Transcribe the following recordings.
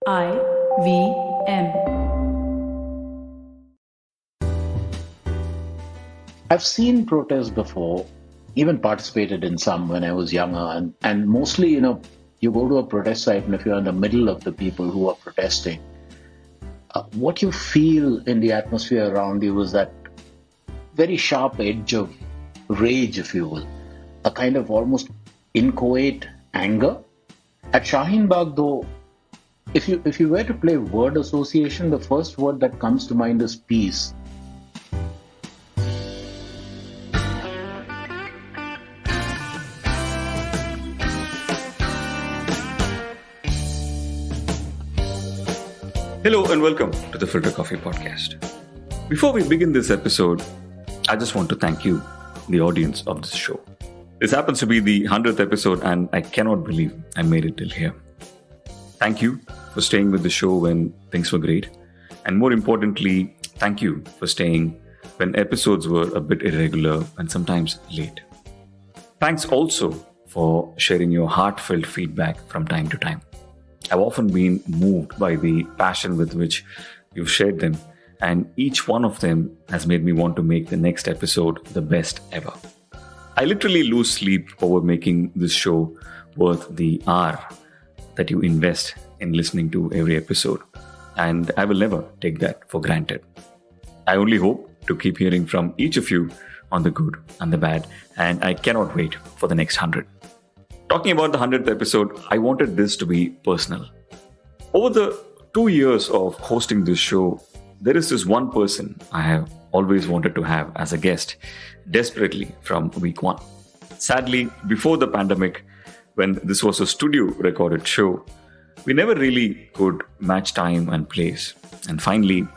IVM. I've seen protests before, even participated in some when I was younger, and mostly, you go to a protest site, and if you're in the middle of the people who are protesting, what you feel in the atmosphere around you is that very sharp edge of rage, if you will, a kind of almost inchoate anger. At Shaheen Bagh, though, if you were to play word association, the first word that comes to mind is peace. Hello and welcome to the Filter Coffee Podcast. Before we begin this episode, I just want to thank you, the audience of this show. This happens to be the 100th episode and I cannot believe I made it till here. Thank you for staying with the show when things were great. And more importantly, thank you for staying when episodes were a bit irregular and sometimes late. Thanks also for sharing your heartfelt feedback from time to time. I've often been moved by the passion with which you've shared them, and each one of them has made me want to make the next episode the best ever. I literally lose sleep over making this show worth the hour that you invest in listening to every episode, and I will never take that for granted. I only hope to keep hearing from each of you on the good and the bad, and I cannot wait for the next 100. Talking about the 100th episode, I wanted this to be personal. Over the 2 years of hosting this show, there is this one person I have always wanted to have as a guest, desperately from week one. Sadly, before the pandemic, when this was a studio recorded show, we never really could match time and place. And finally,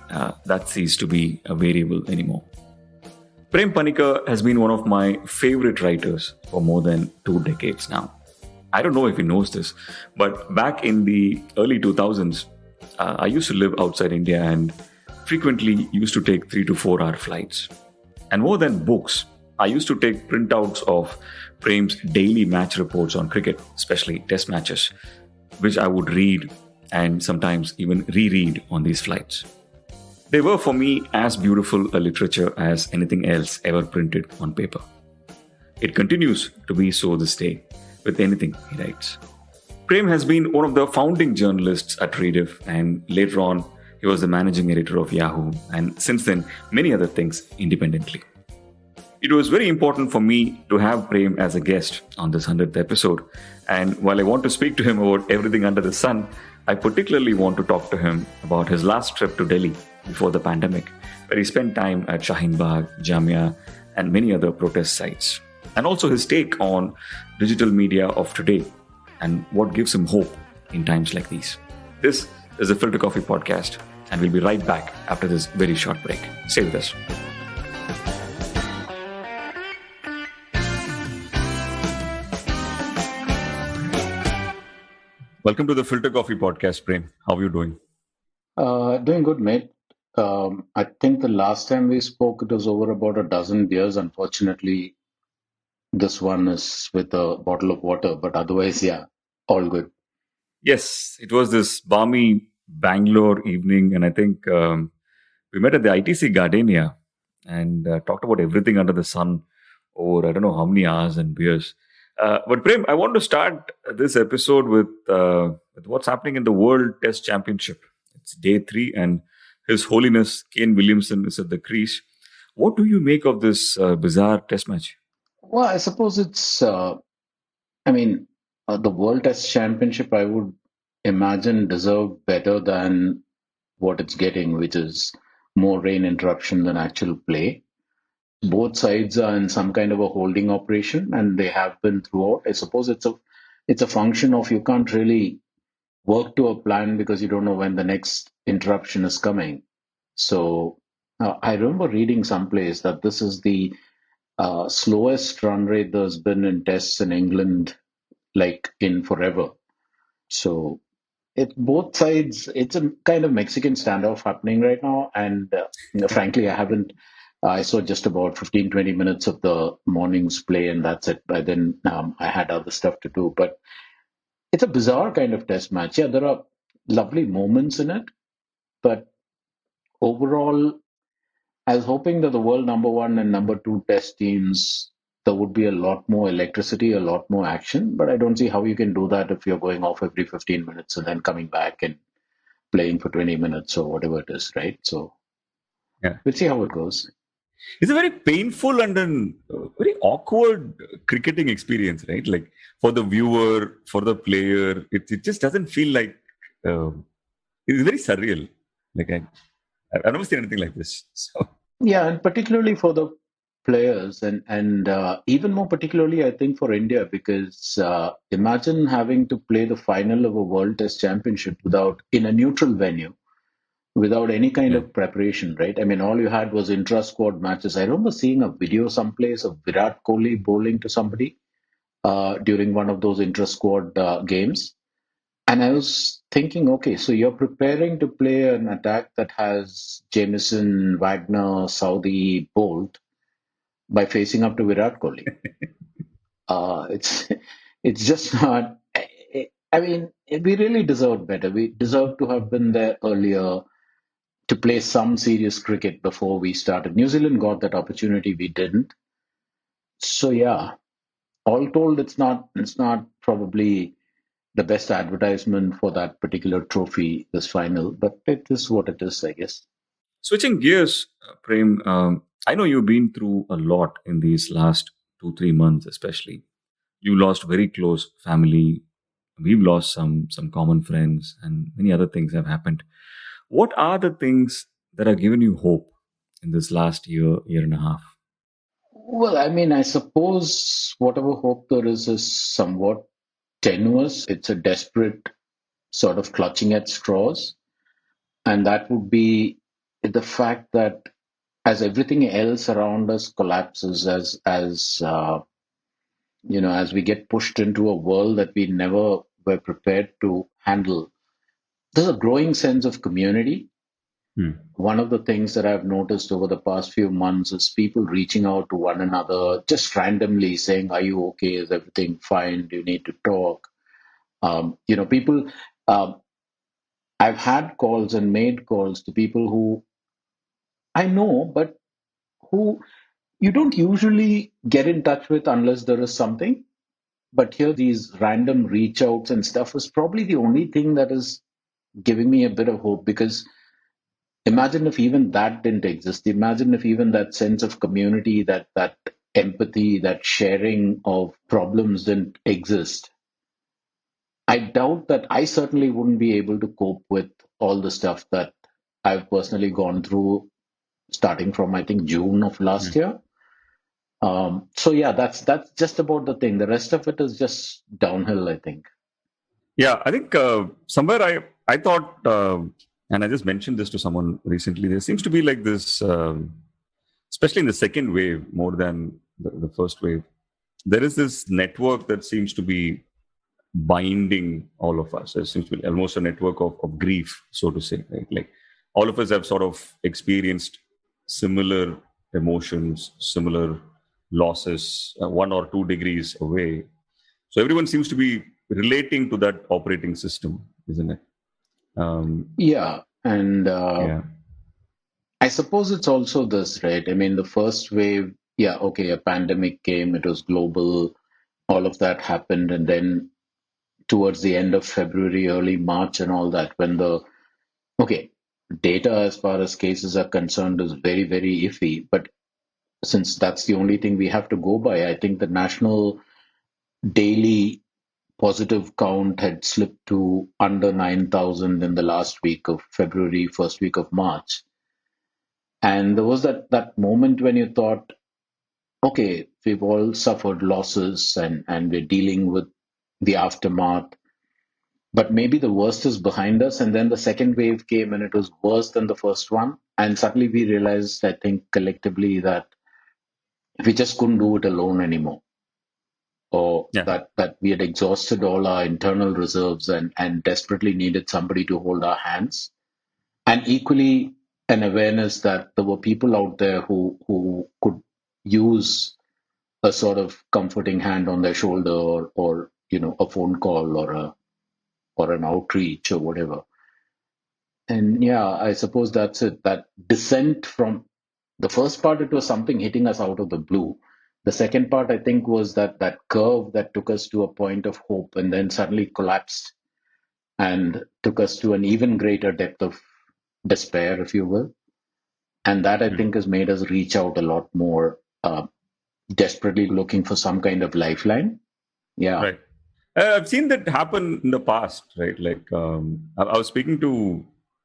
that ceased to be a variable anymore. Prem Panicker has been one of my favorite writers for more than 2 decades now. I don't know if he knows this, but back in the early 2000s, I used to live outside India and frequently used to take 3 to 4 hour flights. And more than books, I used to take printouts of Prem's daily match reports on cricket, especially test matches, which I would read and sometimes even reread on these flights. They were for me as beautiful a literature as anything else ever printed on paper. It continues to be so this day with anything he writes. Prem has been one of the founding journalists at Rediff, and later on, he was the managing editor of Yahoo, and since then, many other things independently. It was very important for me to have Prem as a guest on this 100th episode, and while I want to speak to him about everything under the sun, I particularly want to talk to him about his last trip to Delhi before the pandemic, where he spent time at Shaheen Bagh, Jamia, and many other protest sites. And also his take on digital media of today and what gives him hope in times like these. This is the Filter Coffee Podcast, and we'll be right back after this very short break. Stay with us. Welcome to the Filter Coffee Podcast, Prem. How are you doing? Doing good, mate. I think the last time we spoke, it was over about a dozen beers. Unfortunately, this one is with a bottle of water, but otherwise, yeah, all good. Yes, it was this balmy Bangalore evening, and I think we met at the ITC Gardenia and talked about everything under the sun over I don't know how many hours and beers. But Prem, I want to start this episode with what's happening in the World Test Championship. It's day 3, and His Holiness Kane Williamson is at the crease. What do you make of this bizarre Test match? Well, I suppose it's, the World Test Championship, I would imagine, deserved better than what it's getting, which is more rain interruption than actual play. Both sides are in some kind of a holding operation, and they have been throughout. I suppose it's a function of you can't really work to a plan because you don't know when the next interruption is coming. So I remember reading someplace that this is the slowest run rate there's been in tests in England, like in forever. So it both sides. It's a kind of Mexican standoff happening right now, and frankly, I haven't. I saw just about 15, 20 minutes of the morning's play, and that's it. By then, I had other stuff to do. But it's a bizarre kind of test match. Yeah, there are lovely moments in it, but overall, I was hoping that the world number one and number two test teams, there would be a lot more electricity, a lot more action. But I don't see how you can do that if you're going off every 15 minutes and then coming back and playing for 20 minutes or whatever it is, right? So Yeah. we'll see how it goes. It's a very painful and very awkward cricketing experience, right? Like for the viewer, for the player, it just doesn't feel like it's very surreal. Like I've never seen anything like this. So Yeah, and particularly for the players, and even more particularly, I think for India, because imagine having to play the final of a World Test Championship without in a neutral venue without any kind yeah. of preparation, right? I mean, all you had was intra-squad matches. I remember seeing a video someplace of Virat Kohli bowling to somebody during one of those intra-squad games. And I was thinking, okay, so you're preparing to play an attack that has Jamieson, Wagner, Saudi, Bolt by facing up to Virat Kohli. It's it's just not. I mean, we really deserved better. We deserved to have been there earlier to play some serious cricket before we started. New Zealand got that opportunity, we didn't. So yeah, all told, it's not probably the best advertisement for that particular trophy this final, but it is what it is, I guess. Switching gears, Prem, I know you've been through a lot in these last 2 3 months, especially. You lost very close family. We've lost some common friends, and many other things have happened. What are the things that have given you hope in this last year and a half? Well, I mean, I suppose whatever hope there is somewhat tenuous. It's a desperate sort of clutching at straws, and that would be the fact that as everything else around us collapses, as we get pushed into a world that we never were prepared to handle, there's a growing sense of community. Hmm. One of the things that I've noticed over the past few months is people reaching out to one another just randomly saying, "Are you okay? Is everything fine? Do you need to talk?" People. Um, I've had calls and made calls to people who I know, but who you don't usually get in touch with unless there is something. But here, these random reach outs and stuff is probably the only thing that is giving me a bit of hope, because imagine if even that didn't exist. Imagine if even that sense of community, that empathy, that sharing of problems didn't exist. I doubt that I certainly wouldn't be able to cope with all the stuff that I've personally gone through starting from I think June of last year. So yeah, that's just about the thing. The rest of it is just downhill, I think. Yeah, I think somewhere I thought, and I just mentioned this to someone recently. There seems to be like this, especially in the second wave, more than the first wave. There is this network that seems to be binding all of us. It seems to be almost a network of grief, so to say. Right? Like all of us have sort of experienced similar emotions, similar losses, 1 or 2 degrees away. So everyone seems to be relating to that operating system, isn't it? Um, Yeah, and yeah. I suppose it's also this, right? I mean, the first wave, yeah, okay, a pandemic came, it was global, all of that happened, and then towards the end of February, early March, and all that, when the okay, data as far as cases are concerned is very, very iffy. But since that's the only thing we have to go by, I think the national daily positive count had slipped to under 9,000 in the last week of February, first week of March. And there was that moment when you thought, okay, we've all suffered losses and we're dealing with the aftermath, but maybe the worst is behind us. And then the second wave came and it was worse than the first one. And suddenly we realized, I think collectively, that we just couldn't do it alone anymore, or Yeah. that we had exhausted all our internal reserves and desperately needed somebody to hold our hands. And equally, an awareness that there were people out there who could use a sort of comforting hand on their shoulder, or a phone call, or an outreach or whatever. And yeah, I suppose that's it. That descent from the first part, it was something hitting us out of the blue. The second part, I think, was that curve that took us to a point of hope and then suddenly collapsed and took us to an even greater depth of despair, if you will. And that, I Hmm. think, has made us reach out a lot more, desperately looking for some kind of lifeline. Yeah. Right. I've seen that happen in the past, right? Like I was speaking to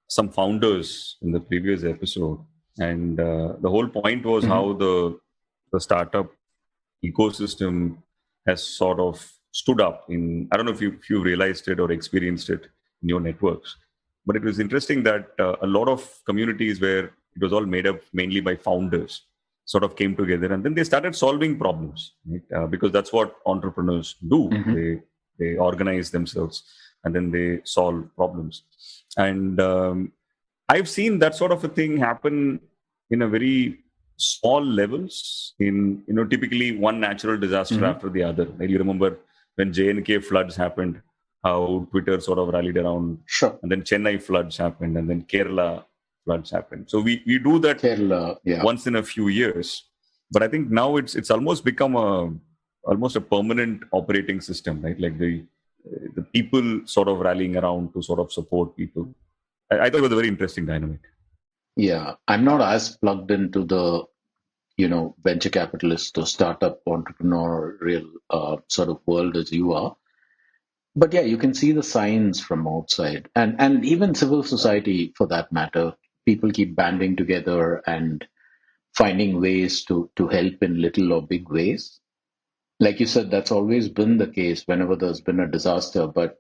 some founders in the previous episode, and the whole point was Hmm. how the startup ecosystem has sort of stood up in. I don't know if you realized it or experienced it in your networks, but it was interesting that a lot of communities where it was all made up mainly by founders sort of came together, and then they started solving problems, right? Because that's what entrepreneurs do. Hmm. They organize themselves and then they solve problems. And I've seen that sort of a thing happen in a very small levels, in typically one natural disaster Hmm. after the other. Like you remember when JNK floods happened, how Twitter sort of rallied around, Sure. and then Chennai floods happened, and then Kerala floods happened. So we do that Kerala, yeah. once in a few years, but I think now it's almost become almost a permanent operating system, right? Like the people sort of rallying around to sort of support people. I thought it was a very interesting dynamic. Yeah. I'm not as plugged into the, venture capitalist or startup entrepreneurial sort of world as you are. But yeah, you can see the signs from outside, and even civil society for that matter. People keep banding together and finding ways to help in little or big ways. Like you said, that's always been the case whenever there's been a disaster. But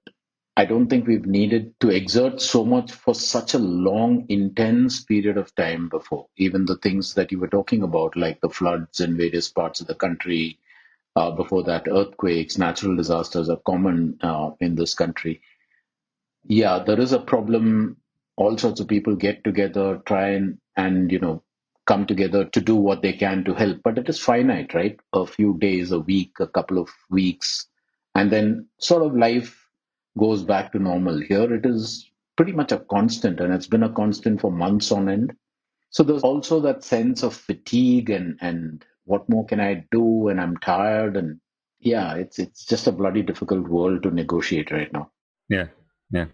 I don't think we've needed to exert so much for such a long, intense period of time before. Even the things that you were talking about, like the floods in various parts of the country, before that, earthquakes, natural disasters are common in this country. Yeah, there is a problem. All sorts of people get together, try and come together to do what they can to help, but it is finite, right? A few days, a week, a couple of weeks, and then sort of life goes back to normal. Here it is pretty much a constant, and it's been a constant for months on end. So there's also that sense of fatigue and what more can I do, and I'm tired, and yeah, it's just a bloody difficult world to negotiate right now. Yeah, yeah.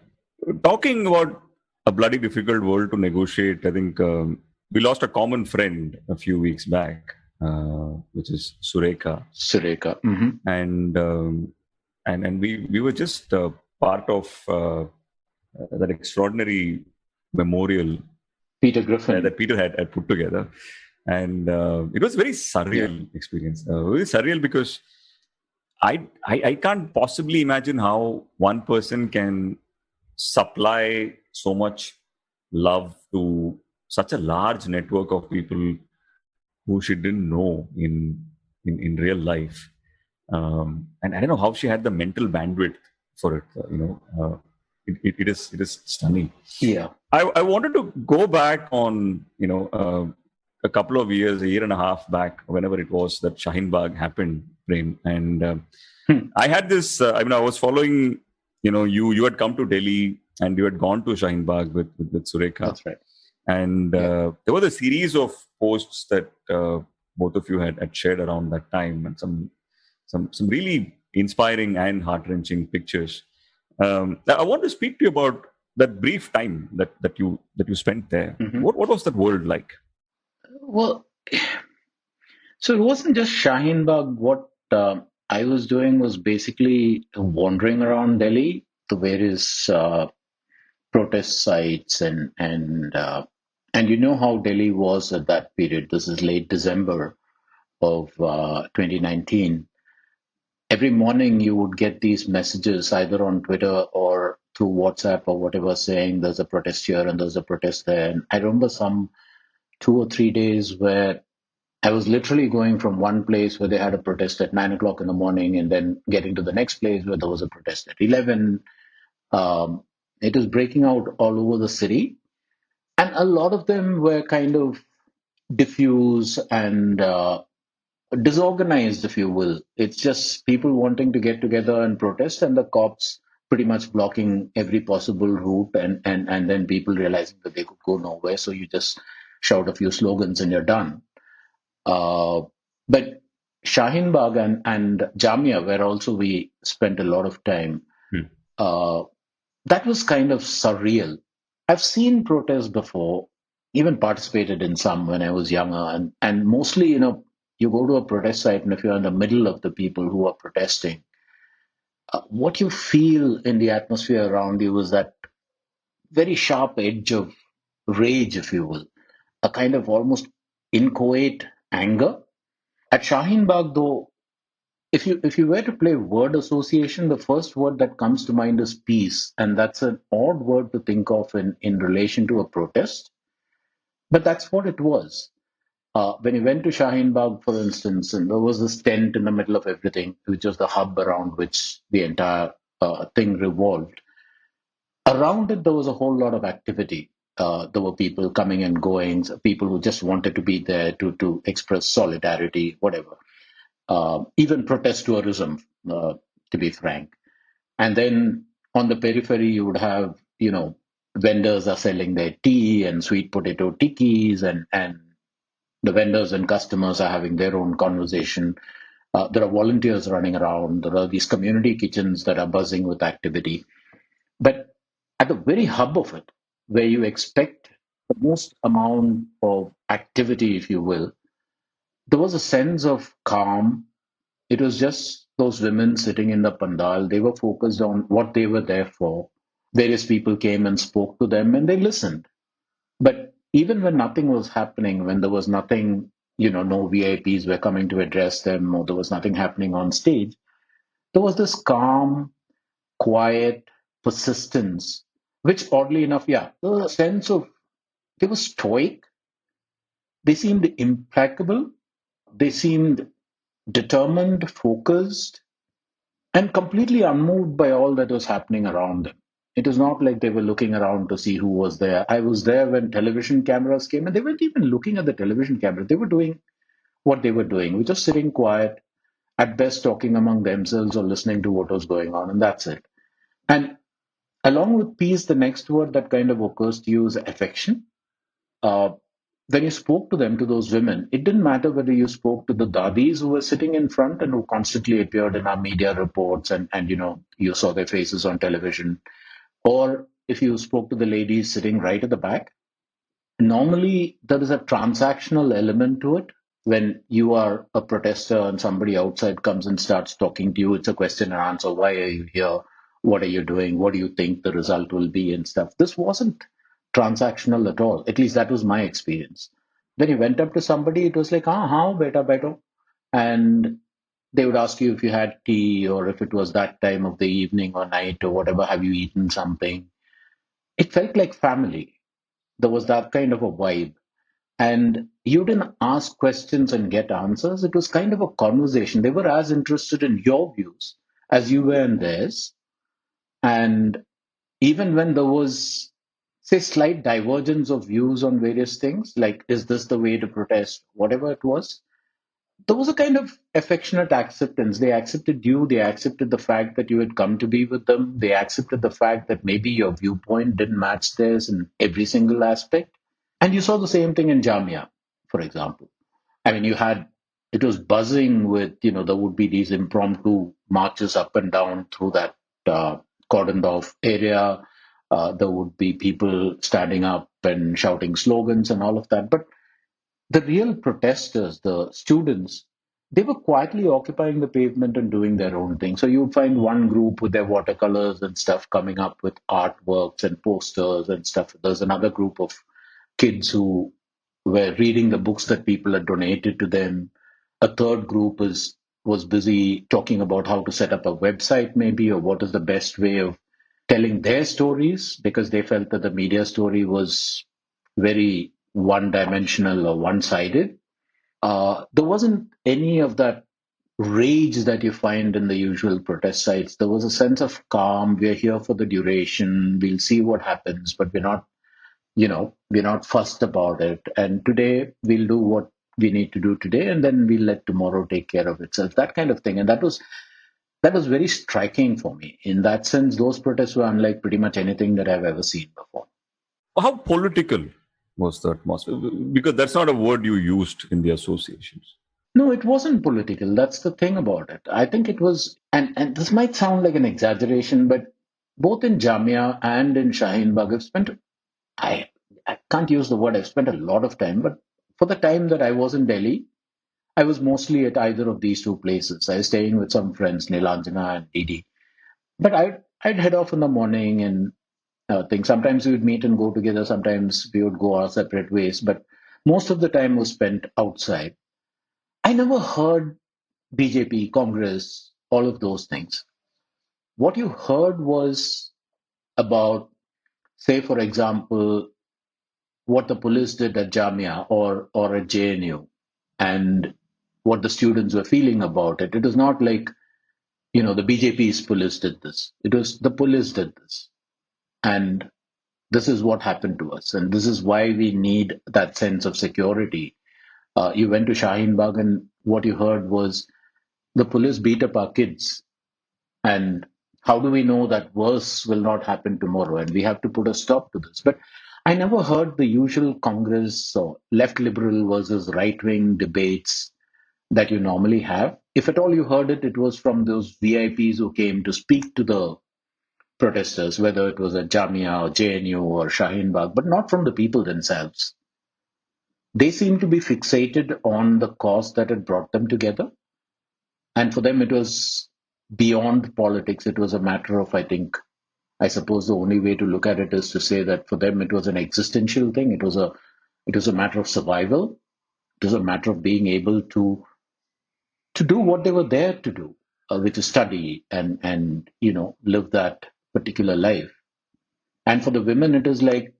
Talking about a bloody difficult world to negotiate, I think we lost a common friend a few weeks back, which is Sureka, Sureka. and we were just part of that extraordinary memorial Peter Griffin. that Peter had put together, and it was a very Yeah. surreal experience. Very surreal because I can't possibly imagine how one person can supply so much love to such a large network of people who she didn't know in real life. And I don't know how she had the mental bandwidth for it. It is stunning. Yeah. I wanted to go back on a couple of years, a year and a half back, whenever it was that Shaheen Bagh happened, Prem, and Hmm. I had this. I was following. You had come to Delhi and you had gone to Shaheen Bagh with Sureka, That's right. and Yeah. there was a series of posts that both of you had shared around that time, and some really inspiring and heart wrenching pictures. I want to speak to you about that brief time that you spent there. Hmm. What was that world like? Well, so it wasn't just Shaheen Bagh. What I was doing was basically wandering around Delhi to various protest sites and you know how Delhi was at that period. This is late December of 2019. Every morning you would get these messages either on Twitter or through WhatsApp or whatever saying there's a protest here and there's a protest there. And I remember some 2 or 3 days where I was literally going from one place where they had a protest at 9 o'clock in the morning and then getting to the next place where there was a protest at 11. Um, it was breaking out all over the city. And a lot of them were kind of diffuse and disorganized, if you will. It's just people wanting to get together and protest, and the cops pretty much blocking every possible route, and then people realizing that they could go nowhere. So you just shout a few slogans and you're done. Uh, but Shaheen Bagh and Jamia, where also we spent a lot of time, Hmm. uh, that was kind of surreal. I've seen protests before, even participated in some when I was younger, and mostly, you go to a protest site, and if you're in the middle of the people who are protesting, what you feel in the atmosphere around you is that very sharp edge of rage, if you will, a kind of almost inchoate anger. At Shaheen Bagh, though, if you were to play word association, the first word that comes to mind is peace, and that's an odd word to think of in relation to a protest, but that's what it was. When you went to Shaheen Bagh, for instance, and there was this tent in the middle of everything, which was the hub around which the entire thing revolved. Around it, there was a whole lot of activity. There were people coming and going, people who just wanted to be there to express solidarity, whatever. Even protest tourism, to be frank. And then on the periphery, you would have, vendors are selling their tea and sweet potato tikkis, and the vendors and customers are having their own conversation. There are volunteers running around. There are these community kitchens that are buzzing with activity. But at the very hub of it, where you expect the most amount of activity, if you will, there was a sense of calm. It was just those women sitting in the pandal. They were focused on what they were there for. Various people came and spoke to them and they listened. But even when nothing was happening, when there was nothing, no VIPs were coming to address them, or there was nothing happening on stage, there was this calm, quiet persistence, which oddly enough, yeah, there was a sense of, they were stoic, they seemed implacable, they seemed determined, focused, and completely unmoved by all that was happening around them. It is not like they were looking around to see who was there. I was there when television cameras came, and they weren't even looking at the television camera. They were doing what they were doing, which was sitting quiet, at best talking among themselves or listening to what was going on, and that's it. And along with peace, the next word that kind of occurs to you is affection. Uh, when you spoke to them, to those women, it didn't matter whether you spoke to the dadis who were sitting in front and who constantly appeared in our media reports, and you saw their faces on television, or if you spoke to the ladies sitting right at the back. Normally, there is a transactional element to it. When you are a protester and somebody outside comes and starts talking to you, it's a question and answer. Why are you here? What are you doing? What do you think the result will be and stuff? This wasn't transactional at all. At least that was my experience. Then you went up to somebody, it was like, how, beta, beta. And they would ask you if you had tea or if it was that time of the evening or night or whatever, have you eaten something? It felt like family. There was that kind of a vibe. And you didn't ask questions and get answers. It was kind of a conversation. They were as interested in your views as you were in theirs. And even when there was, say, slight divergence of views on various things, like, is this the way to protest, whatever it was, there was a kind of affectionate acceptance. They accepted you, they accepted the fact that you had come to be with them, they accepted the fact that maybe your viewpoint didn't match theirs in every single aspect. And you saw the same thing in Jamia, for example. I mean, it was buzzing with, there would be these impromptu marches up and down through that cordoned off area. There would be people standing up and shouting slogans and all of that. But the real protesters, the students, they were quietly occupying the pavement and doing their own thing. So you'd find one group with their watercolors and stuff coming up with artworks and posters and stuff. There's another group of kids who were reading the books that people had donated to them. A third group was busy talking about how to set up a website, maybe, or what is the best way of telling their stories, because they felt that the media story was very one dimensional or one sided. There wasn't any of that rage that you find in the usual protest sites. There was a sense of calm. We're here for the duration. We'll see what happens, but we're not fussed about it. And today we'll do what we need to do today, and then we'll let tomorrow take care of itself. That kind of thing. And that was that was very striking for me. In that sense, those protests were unlike pretty much anything that I've ever seen before. How political was the atmosphere? Because that's not a word you used in the associations. No, it wasn't political. That's the thing about it. I think it was, and this might sound like an exaggeration, but both in Jamia and in Shaheen Bagh, I, I can't use the word, I've spent a lot of time, but for the time that I was in Delhi, I was mostly at either of these two places. I was staying with some friends, Nilanjana and Didi. But I'd head off in the morning and things. Sometimes we would meet and go together. Sometimes we would go our separate ways. But most of the time was spent outside. I never heard BJP, Congress, all of those things. What you heard was about, say, for example, what the police did at Jamia or at JNU and what the students were feeling about it. It was not like, the BJP's police did this. It was the police did this. And this is what happened to us. And this is why we need that sense of security. You went to Shaheen Bagh and what you heard was the police beat up our kids. And how do we know that worse will not happen tomorrow? And we have to put a stop to this. But I never heard the usual Congress or left liberal versus right wing debates that you normally have. If at all you heard it, it was from those VIPs who came to speak to the protesters, whether it was at Jamia or JNU or Shaheen Bagh, but not from the people themselves. They seemed to be fixated on the cause that had brought them together. And for them, it was beyond politics. It was a matter of, I suppose the only way to look at it is to say that for them, it was an existential thing. It was a matter of survival. It was a matter of being able to do what they were there to do, which is study and live that particular life. And for the women, it is like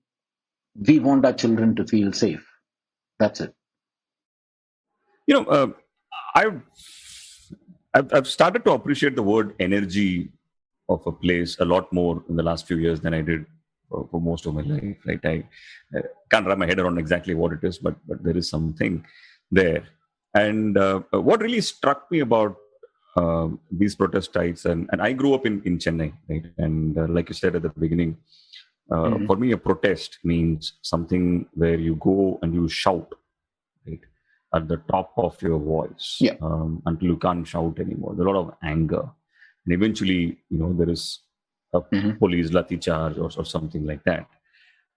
we want our children to feel safe. That's it. You know, I've, I've started to appreciate the word energy of a place a lot more in the last few years than I did for most of my life. Right, I can't wrap my head around exactly what it is, but there is something there. And what really struck me about these protest sites, and I grew up in Chennai, right? And like you said at the beginning, for me, a protest means something where you go and you shout, right, at the top of your voice Yeah. until you can't shout anymore. There's a lot of anger, and eventually, there is a police lathi charge or something like that.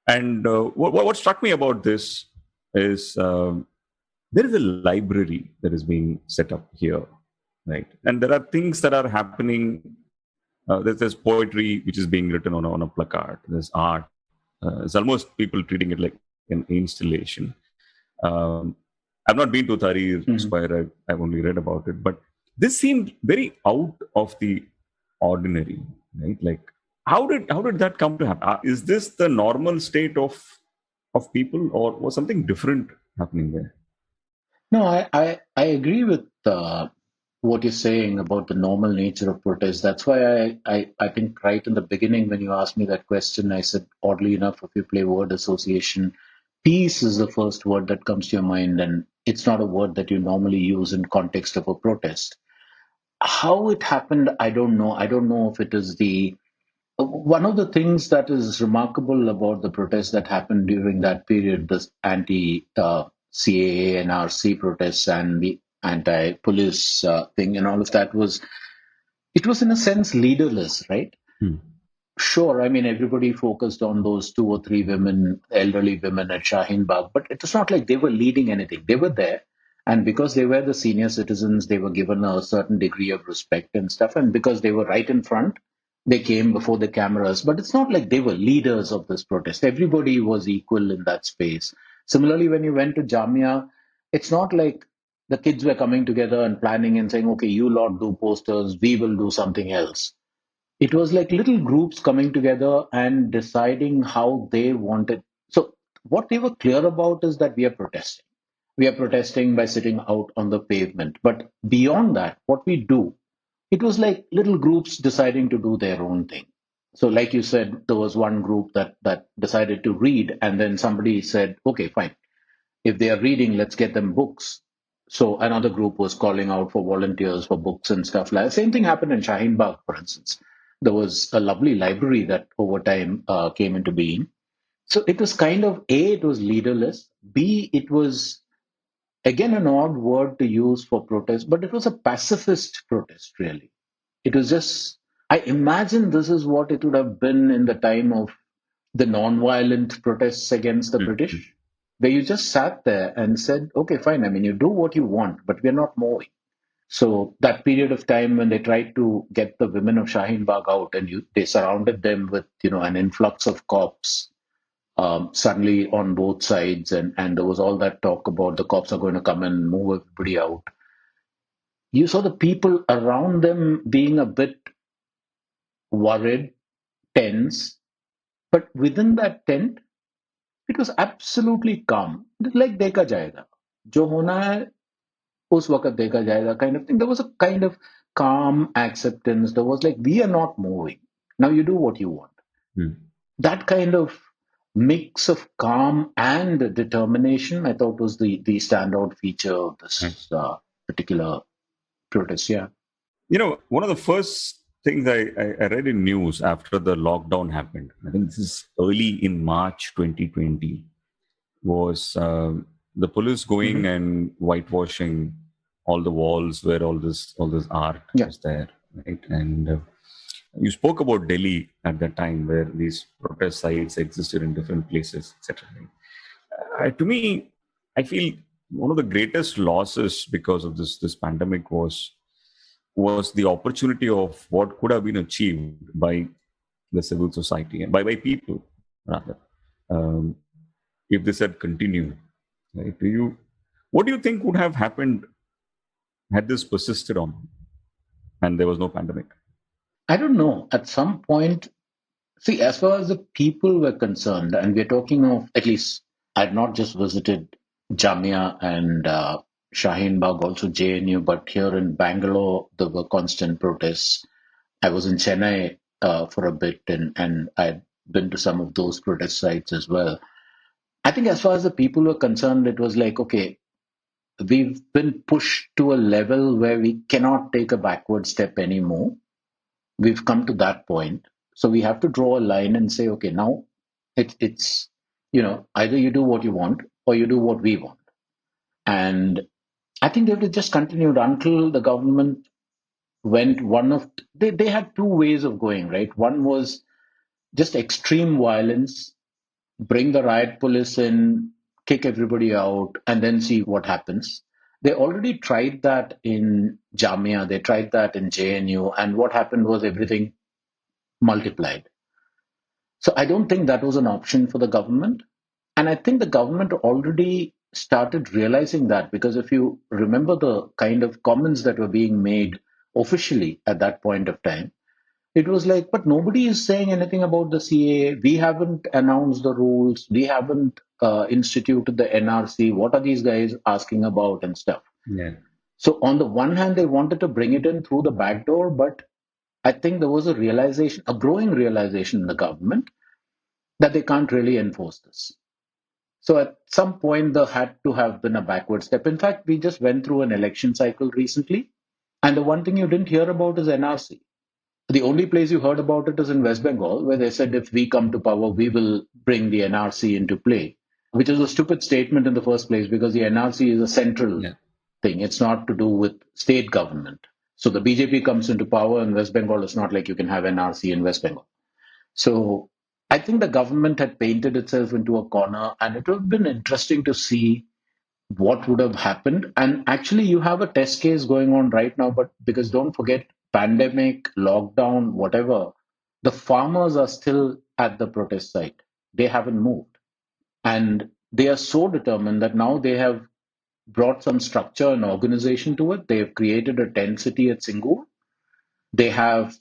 And what struck me about this is there is a library that is being set up here, right? And there are things that are happening. There's poetry which is being written on a placard. There's art. It's almost people treating it like an installation. Um, I've not been to Tahrir Square. I've only read about it, but this seemed very out of the ordinary, right? Like, how did that come to happen? Is this the normal state of people, or was something different happening there? No, I agree with what you're saying about the normal nature of protest. That's why I think right in the beginning when you asked me that question, I said, oddly enough, if you play word association, peace is the first word that comes to your mind, and it's not a word that you normally use in context of a protest. How it happened, I don't know. I don't know if it is the one of the things that is remarkable about the protests that happened during that period, the anti CAA and RC protests and the anti police thing and all of that, was it was in a sense leaderless, right? Hmm. Sure, I mean, everybody focused on those two or three women, elderly women at Shaheen Bagh, but it was not like they were leading anything. They were there. And because they were the senior citizens, they were given a certain degree of respect and stuff. And because they were right in front, they came before the cameras. But it's not like they were leaders of this protest. Everybody was equal in that space. Similarly, when you went to Jamia, it's not like the kids were coming together and planning and saying, okay, you lot do posters, we will do something else. It was like little groups coming together and deciding how they wanted. So, what they were clear about is that we are protesting. We are protesting by sitting out on the pavement. But beyond that, what we do, it was like little groups deciding to do their own thing. So, like you said, there was one group that decided to read, and then somebody said, okay, fine. If they are reading, let's get them books. So another group was calling out for volunteers for books and stuff like that. Same thing happened in Shaheen Bagh, for instance. There was a lovely library that over time came into being. So it was kind of A, it was leaderless. B, it was again an odd word to use for protest, but it was a pacifist protest, really. It was just, I imagine this is what it would have been in the time of the non-violent protests against the Mhm. British, where you just sat there and said, okay, fine, I mean, you do what you want, but we're not moving. So that period of time when they tried to get the women of Shaheen Bagh out and they surrounded them with, an influx of cops, suddenly on both sides, and there was all that talk about the cops are going to come and move everybody out. You saw the people around them being a bit worried, tense, but within that tent, it was absolutely calm. It's like देखा जाएगा, जो होना है उस वक्त देखा जाएगा kind of thing. There was a kind of calm acceptance. There was like we are not moving. Now you do what you want. Mm. That kind of mix of calm and determination, I thought was the standout feature of Right. this particular protest. Yeah. One of the first things I read in news after the lockdown happened, I think this is early in March 2020, was the police going Hmm. and whitewashing all the walls where all this art Yeah. is there, right? And you spoke about Delhi at that time, where these protest sites existed in different places, etc. To me, I feel one of the greatest losses because of this pandemic was the opportunity of what could have been achieved by the civil society and by people rather, um, if this had continued. Right? What do you think would have happened had this persisted on and there was no pandemic? I don't know. At some point, see, as far as the people were concerned, and we're talking of at least, I'd not just visited Jamia and Shaheen Bagh, also JNU, but here in Bangalore, there were constant protests. I was in Chennai for a bit, and I'd been to some of those protest sites as well. I think, as far as the people were concerned, it was like, okay, we've been pushed to a level where we cannot take a backward step anymore. We've come to that point. So we have to draw a line and say, okay, now it's, either you do what you want or you do what we want. And I think they've just continued until the government went they had two ways of going, right? One was just extreme violence, bring the riot police in, kick everybody out, and then see what happens. They already tried that in Jamia, they tried that in JNU, and what happened was everything multiplied. So I don't think that was an option for the government. And I think the government already started realizing that because if you remember the kind of comments that were being made officially at that point of time, it was like, but nobody is saying anything about the CAA. We haven't announced the rules. We haven't instituted the NRC. What are these guys asking about and stuff? Yeah. So, on the one hand, they wanted to bring it in through the back door, but I think there was a realization, a growing realization in the government that they can't really enforce this. So at some point, there had to have been a backward step. In fact, we just went through an election cycle recently, and the one thing you didn't hear about is NRC. The only place you heard about it is in West Bengal, where they said if we come to power, we will bring the NRC into play, which is a stupid statement in the first place because the NRC is a central Yeah. thing. It's not to do with state government. So the BJP comes into power in West Bengal. It's not like you can have NRC in West Bengal. So I think the government had painted itself into a corner, and it would have been interesting to see what would have happened. And actually, you have a test case going on right now, but because don't forget, pandemic, lockdown, whatever, the farmers are still at the protest site. They haven't moved. And they are so determined that now they have brought some structure and organization to it. They have created a tent city at Singur. They have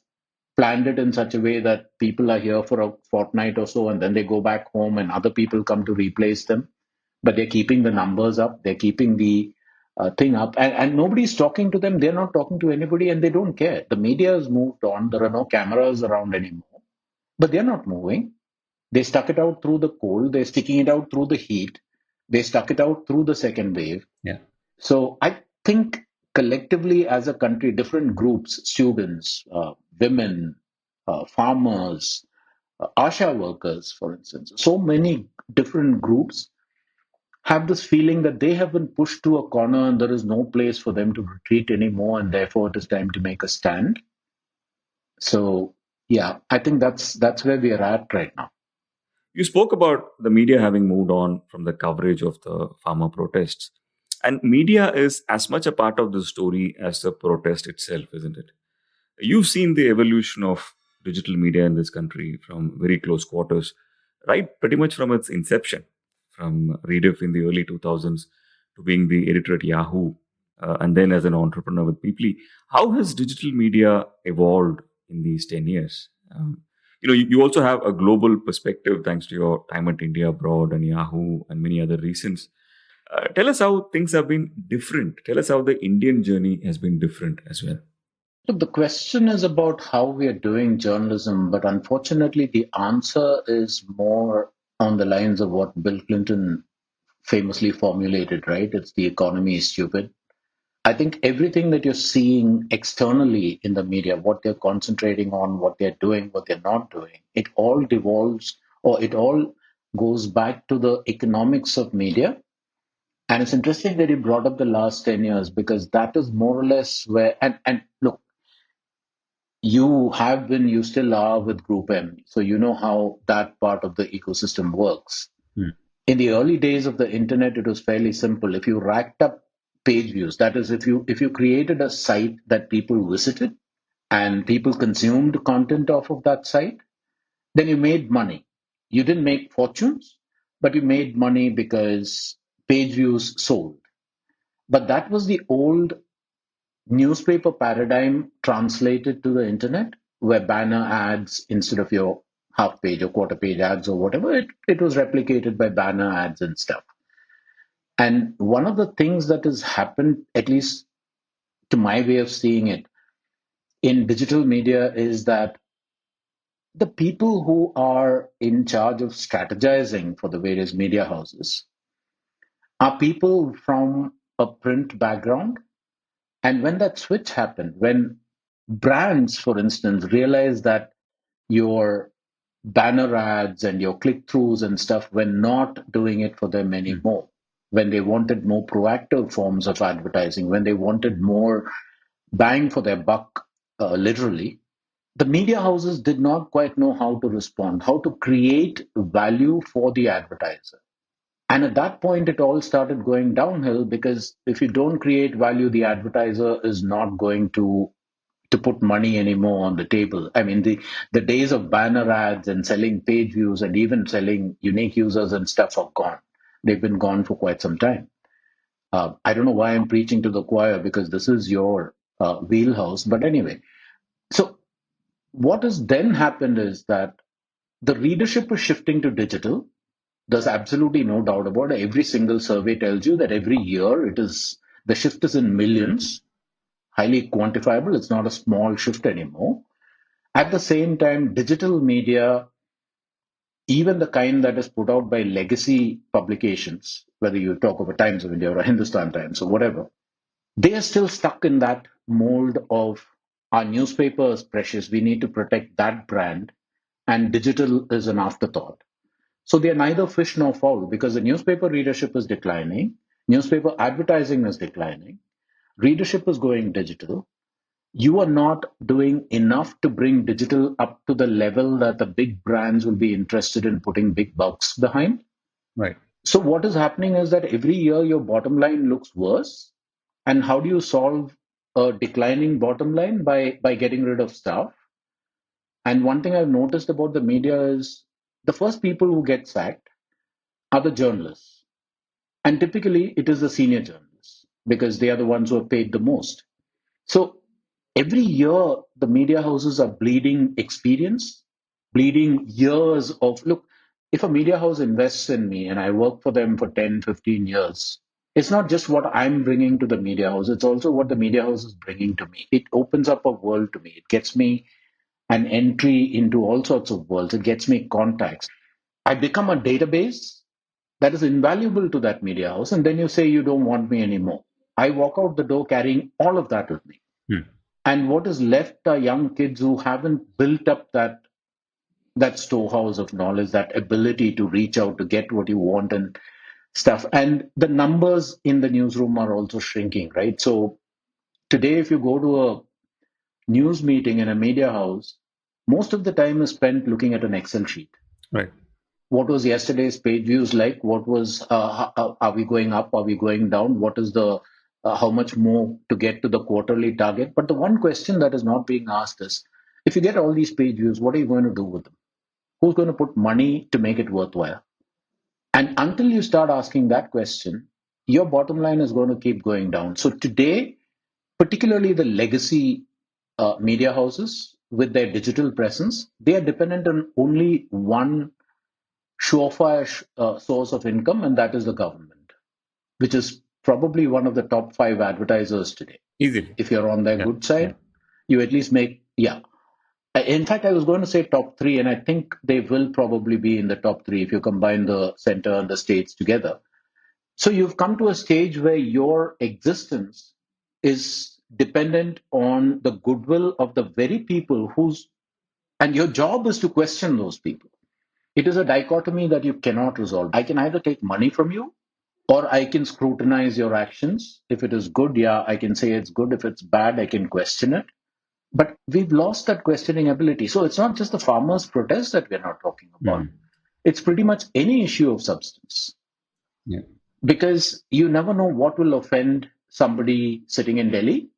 planned it in such a way that people are here for a fortnight or so and then they go back home and other people come to replace them. But they're keeping the numbers up, they're keeping the thing up, and nobody's talking to them. They're not talking to anybody and they don't care. The media has moved on, there are no cameras around anymore, but they're not moving. They stuck it out through the cold, they're sticking it out through the heat, they stuck it out through the second wave. Yeah. So I think collectively as a country, different groups, students, women, farmers, ASHA workers, for instance, so many different groups have this feeling that they have been pushed to a corner and there is no place for them to retreat anymore, and therefore it is time to make a stand. So yeah, I think that's where we are at right now. You spoke about the media having moved on from the coverage of the farmer protests. And media is as much a part of the story as the protest itself, isn't it? You've seen the evolution of digital media in this country from very close quarters, right? Pretty much from its inception, from Rediff in the early 2000s to being the editor at Yahoo, and then as an entrepreneur with People. How has digital media evolved in these 10 years? You also have a global perspective thanks to your time at India Abroad and Yahoo and many other reasons. Tell us how things have been different. Tell us how the Indian journey has been different as well. Look, the question is about how we are doing journalism, but unfortunately, the answer is more on the lines of what Bill Clinton famously formulated, right? It's the economy is stupid. I think everything that you're seeing externally in the media, what they're concentrating on, what they're doing, what they're not doing, it all devolves or it all goes back to the economics of media. And it's interesting that you brought up the last 10 years because that is more or less where, and look, you still are with Group M. So you know how that part of the ecosystem works. In the early days of the internet, it was fairly simple. If you racked up page views, that is, if you created a site that people visited and people consumed content off of that site, then you made money. You didn't make fortunes, but you made money because page views sold. But that was the old newspaper paradigm translated to the internet, where banner ads instead of your half page or quarter page ads or whatever, it was replicated by banner ads and stuff. And one of the things that has happened, at least to my way of seeing it, in digital media is that the people who are in charge of strategizing for the various media houses are people from a print background. And when that switch happened, when brands, for instance, realized that your banner ads and your click throughs and stuff were not doing it for them anymore, when they wanted more proactive forms of advertising, when they wanted more bang for their buck, literally, the media houses did not quite know how to respond, how to create value for the advertiser. And at that point, it all started going downhill because if you don't create value, the advertiser is not going to put money anymore on the table. I mean, the days of banner ads and selling page views and even selling unique users and stuff are gone. They've been gone for quite some time. I don't know why I'm preaching to the choir because this is your wheelhouse. But anyway, so what has then happened is that the readership is shifting to digital. There's absolutely no doubt about it. Every single survey tells you that every year it is the shift is in millions, highly quantifiable. It's not a small shift anymore. At the same time, digital media, even the kind that is put out by legacy publications, whether you talk about Times of India or Hindustan Times or whatever, they are still stuck in that mold of our newspaper is precious. We need to protect that brand, and digital is an afterthought. So they are neither fish nor fowl because the newspaper readership is declining, newspaper advertising is declining, readership is going digital. You are not doing enough to bring digital up to the level that the big brands will be interested in putting big bucks behind. Right. So, what is happening is that every year your bottom line looks worse. And how do you solve a declining bottom line? By getting rid of staff. And one thing I've noticed about the media is the first people who get sacked are the journalists. And typically, it is the senior journalists because they are the ones who are paid the most. So every year, the media houses are bleeding experience, bleeding years of look. If a media house invests in me and I work for them for 10, 15 years, it's not just what I'm bringing to the media house, it's also what the media house is bringing to me. It opens up a world to me, it gets me an entry into all sorts of worlds, it gets me contacts. I become a database that is invaluable to that media house, and then you say you don't want me anymore. I walk out the door carrying all of that with me. Hmm. And what is left are young kids who haven't built up that storehouse of knowledge, that ability to reach out to get what you want and stuff. And the numbers in the newsroom are also shrinking, right? So today, if you go to a news meeting in a media house, most of the time is spent looking at an Excel sheet. Right. What was yesterday's page views like? What was, are we going up? Are we going down? What is the, how much more to get to the quarterly target? But the one question that is not being asked is, if you get all these page views, what are you going to do with them? Who's going to put money to make it worthwhile? And until you start asking that question, your bottom line is going to keep going down. So today, particularly the legacy media houses with their digital presence, they are dependent on only one surefire source of income, and that is the government, which is probably one of the top five advertisers today. Easily. If you're on their Yeah. good Yeah. side, you at least make, yeah. In fact, I was going to say top three, and I think they will probably be in the top three if you combine the center and the states together. So you've come to a stage where your existence is dependent on the goodwill of the very people whose, and your job is to question those people. It is a dichotomy that you cannot resolve. I can either take money from you or I can scrutinize your actions. If it is good, yeah, I can say it's good. If it's bad, I can question it. But we've lost that questioning ability. So it's not just the farmers' protest that we're not talking about. Hmm. It's pretty much any issue of substance Yeah. because you never know what will offend somebody sitting in Delhi,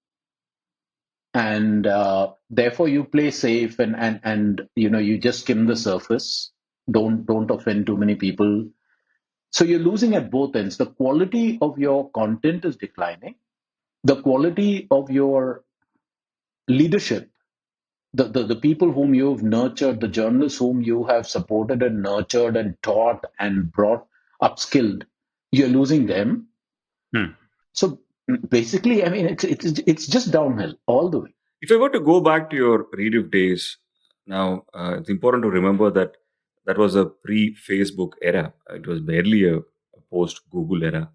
and therefore you play safe and you just skim the surface. Don't offend too many people. So you're losing at both ends. The quality of your content is declining. The quality of your leadership, the people whom you've nurtured, the journalists whom you have supported and nurtured and taught and brought upskilled, you're losing them. Hmm. So basically, I mean, it's just downhill all the way. If I were to go back to your Rediff days, now it's important to remember that that was a pre-Facebook era. It was barely a post-Google era.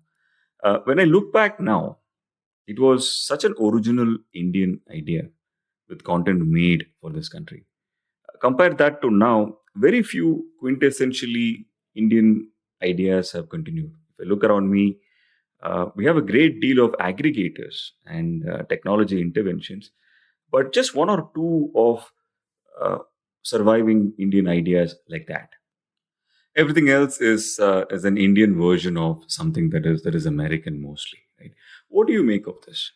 When I look back now, it was such an original Indian idea with content made for this country. Compare that to now, very few quintessentially Indian ideas have continued. If I look around me, we have a great deal of aggregators and technology interventions, but just one or two of uh, surviving Indian ideas like that. Everything else is an Indian version of something that is American mostly. Right? What do you make of this?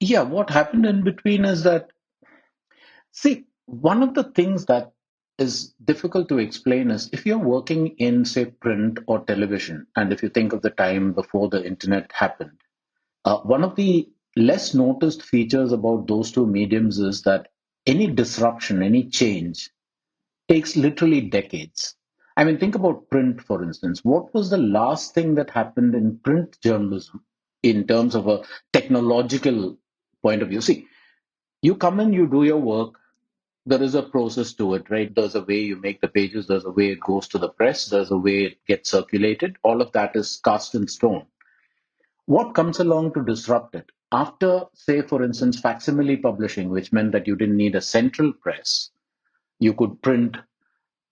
Yeah, what happened in between is that, see, one of the things that is difficult to explain is if you're working in, say, print or television, and if you think of the time before the internet happened, one of the less noticed features about those two mediums is that any disruption, any change takes literally decades. I mean, think about print, for instance. What was the last thing that happened in print journalism in terms of a technological point of view? See, you come in, you do your work, there is a process to it, right? There's a way you make the pages, there's a way it goes to the press, there's a way it gets circulated. All of that is cast in stone. What comes along to disrupt it? After, say, for instance, facsimile publishing, which meant that you didn't need a central press, you could print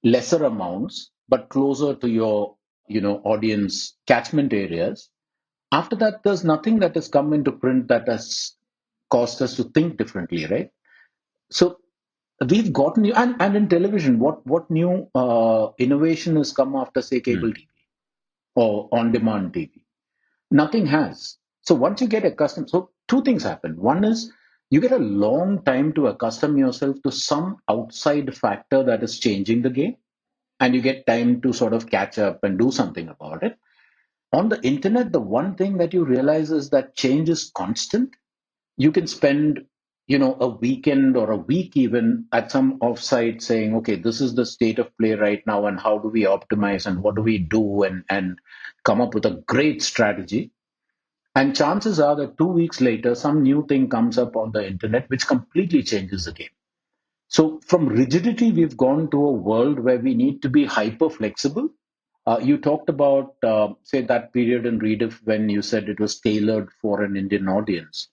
lesser amounts, but closer to your, audience catchment areas. After that, there's nothing that has come into print that has caused us to think differently, right? So we've gotten new, and in television, what new innovation has come after, say, Hmm. cable TV or on-demand TV? Nothing has. So once you get accustomed, so two things happen. One is you get a long time to accustom yourself to some outside factor that is changing the game, and you get time to sort of catch up and do something about it. On the internet, the one thing that you realize is that change is constant. You can spend a weekend or a week even at some offsite saying, okay, this is the state of play right now, and how do we optimize and what do we do, and come up with a great strategy. And chances are that 2 weeks later some new thing comes up on the internet which completely changes the game. So from rigidity we've gone to a world where we need to be hyper flexible. You talked about, say, that period in Rediff when you said it was tailored for an Indian audience.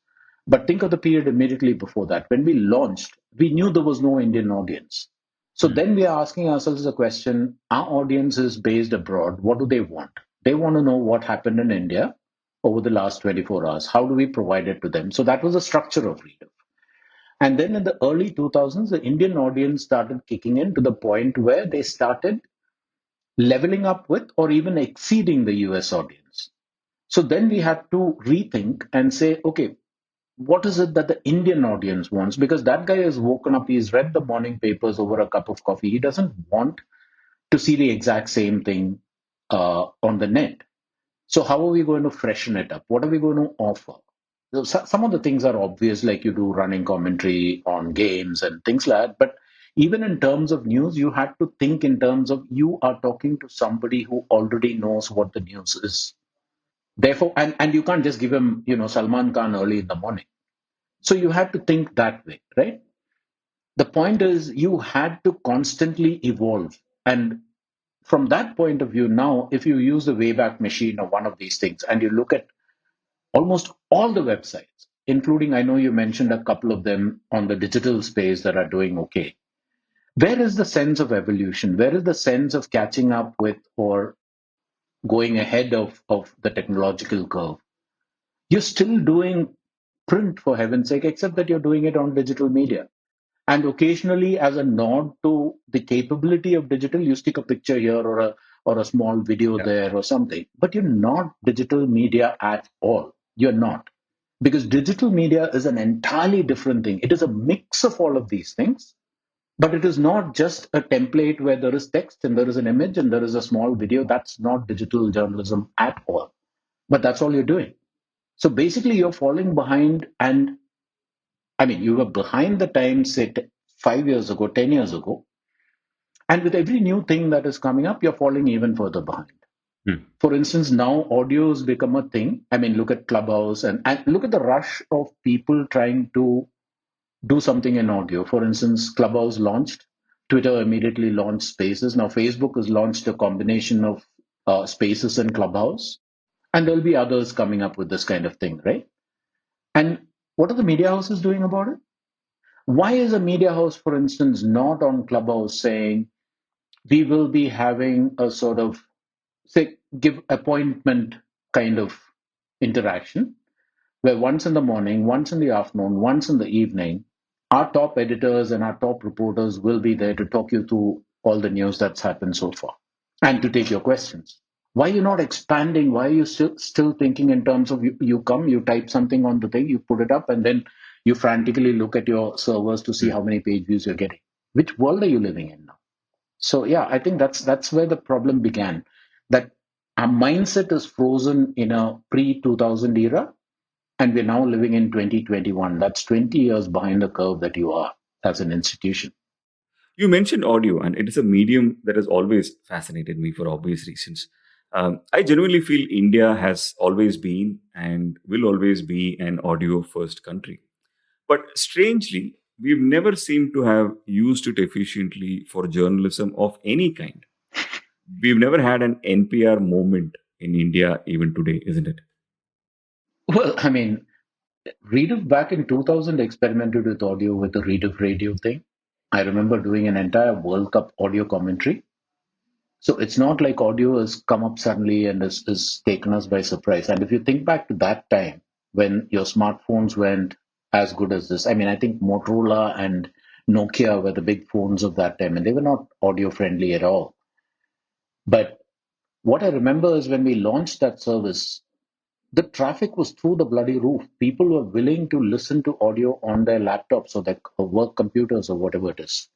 But think of the period immediately before that. When we launched, we knew there was no Indian audience. So then we are asking ourselves the question, our audience is based abroad. What do they want? They want to know what happened in India over the last 24 hours. How do we provide it to them? So that was the structure of Rediff. And then in the early 2000s, the Indian audience started kicking in to the point where they started leveling up with or even exceeding the US audience. So then we had to rethink and say, okay, what is it that the Indian audience wants? Because that guy has woken up, he's read the morning papers over a cup of coffee. He doesn't want to see the exact same thing on the net. So how are we going to freshen it up? What are we going to offer? Some of the things are obvious, like you do running commentary on games and things like that. But even in terms of news, you have to think in terms of you are talking to somebody who already knows what the news is. Therefore, and you can't just give him, Salman Khan early in the morning. So you have to think that way, right? The point is you had to constantly evolve. And from that point of view, now, if you use the Wayback Machine or one of these things and you look at almost all the websites, including, I know you mentioned a couple of them on the digital space that are doing okay. Where is the sense of evolution? Where is the sense of catching up with or going ahead of the technological curve? You're still doing print, for heaven's sake, except that you're doing it on digital media. And occasionally, as a nod to the capability of digital, you stick a picture here or a small video Yeah. there or something. But you're not digital media at all. You're not. Because digital media is an entirely different thing. It is a mix of all of these things, but it is not just a template where there is text and there is an image and there is a small video. That's not digital journalism at all. But that's all you're doing. So basically, you're falling behind. And I mean, you were behind the times, say, 5 years ago, 10 years ago. And with every new thing that is coming up, you're falling even further behind. Hmm. For instance, now audio has become a thing. I mean, look at Clubhouse and look at the rush of people trying to do something in audio. For instance, Clubhouse launched, Twitter immediately launched Spaces. Now, Facebook has launched a combination of Spaces and Clubhouse, and there'll be others coming up with this kind of thing, right? And what are the media houses doing about it? Why is a media house, for instance, not on Clubhouse saying we will be having a sort of, say, give appointment kind of interaction where once in the morning, once in the afternoon, once in the evening, our top editors and our top reporters will be there to talk you through all the news that's happened so far and to take your questions. Why are you not expanding? Why are you still thinking in terms of you come, you type something on the thing, you put it up, and then you frantically look at your servers to see Hmm. how many page views you're getting? Which world are you living in now? So yeah, I think that's where the problem began. That our mindset is frozen in a pre 2000 era, and we're now living in 2021. That's 20 years behind the curve that you are as an institution. You mentioned audio, and it is a medium that has always fascinated me for obvious reasons. I genuinely feel India has always been and will always be an audio first country. But strangely, we've never seemed to have used it efficiently for journalism of any kind. We've never had an NPR moment in India, even today, isn't it? Well, I mean, Rediff back in 2000 experimented with audio with the Rediff radio thing. I remember doing an entire World Cup audio commentary. So it's not like audio has come up suddenly and has taken us by surprise. And if you think back to that time when your smartphones weren't as good as this, I mean, I think Motorola and Nokia were the big phones of that time, and they were not audio friendly at all. But what I remember is when we launched that service, the traffic was through the bloody roof. People were willing to listen to audio on their laptops or their work computers or whatever it is.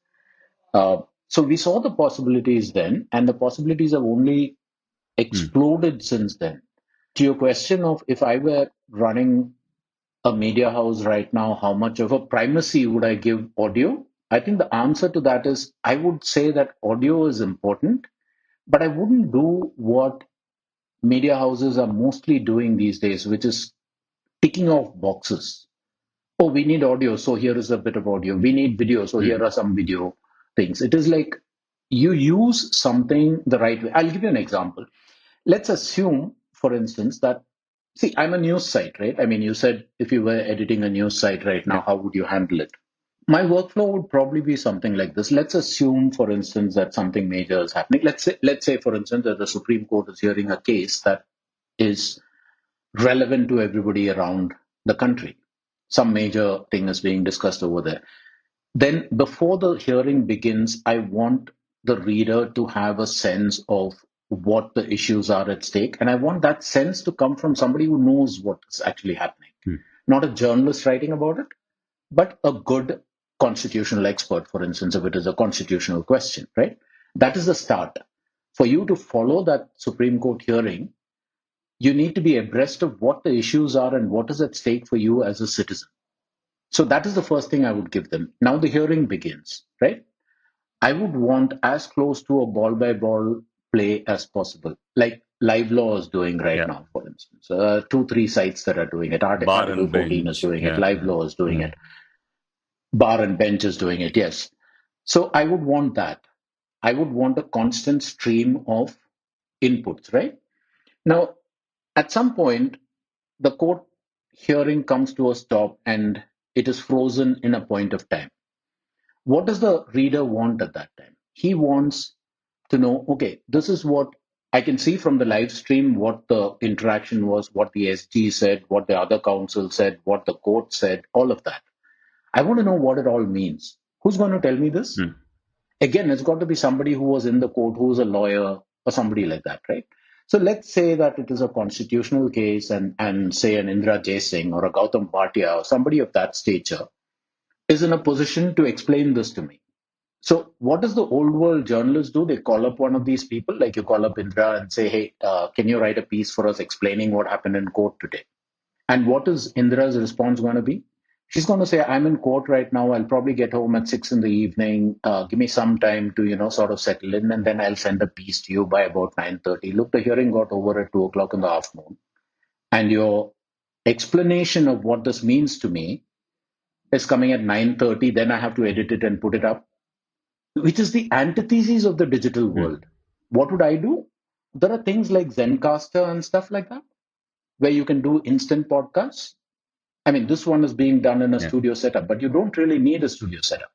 So we saw the possibilities then, and the possibilities have only Hmm. exploded since then. To your question of if I were running a media house right now, how much of a primacy would I give audio? I think the answer to that is I would say that audio is important, but I wouldn't do what media houses are mostly doing these days, which is ticking off boxes. Oh, we need audio, so here is a bit of audio. We need video, so Hmm. here are some video things. It is like you use something the right way. I'll give you an example. Let's assume, for instance, that, see, I'm a news site, right? I mean, you said if you were editing a news site right now, Yeah. how would you handle it? My workflow would probably be something like this. Let's assume, for instance, that something major is happening. Let's say, for instance, that the Supreme Court is hearing a case that is relevant to everybody around the country. Some major thing is being discussed over there. Then, before the hearing begins, I want the reader to have a sense of what the issues are at stake. And I want that sense to come from somebody who knows what is actually happening. Not a journalist writing about it, but a good constitutional expert, for instance, if it is a constitutional question, right? That is the start. For you to follow that Supreme Court hearing, you need to be abreast of what the issues are and what is at stake for you as a citizen. So that is the first thing I would give them. Now the hearing begins, right? I would want as close to a ball by ball play as possible, like Live Law is doing right Yeah. now, for instance. 2, 3 sites that are doing it. Bar Article and 14 is bench. doing it. Yeah. Live Yeah. Law is doing Yeah. it. Bar and Bench is doing it, yes. So I would want that. I would want a constant stream of inputs, right? Now, at some point, the court hearing comes to a stop and it is frozen in a point of time. What does the reader want at that time? He wants to know, okay, this is what I can see from the live stream, what the interaction was, what the SG said, what the other counsel said, what the court said, all of that. I want to know what it all means. Who's going to tell me this? Again, it's got to be somebody who was in the court, who's a lawyer or somebody like that, right? So let's say that it is a constitutional case and say an Indra J. Singh or a Gautam Bhatia or somebody of that stature is in a position to explain this to me. So what does the old world journalists do? They call up one of these people, like you call up Indra and say, hey, can you write a piece for us explaining what happened in court today? And what is Indra's response going to be? She's going to say, I'm in court right now. I'll probably get home at 6 in the evening. Give me some time to, sort of settle in, and then I'll send a piece to you by about 9:30. Look, the hearing got over at 2 o'clock in the afternoon. And your explanation of what this means to me is coming at 9:30. Then I have to edit it and put it up, which is the antithesis of the digital world. What would I do? There are things like Zencaster and stuff like that, where you can do instant podcasts. I mean, this one is being done in a studio setup, but you don't really need a studio setup,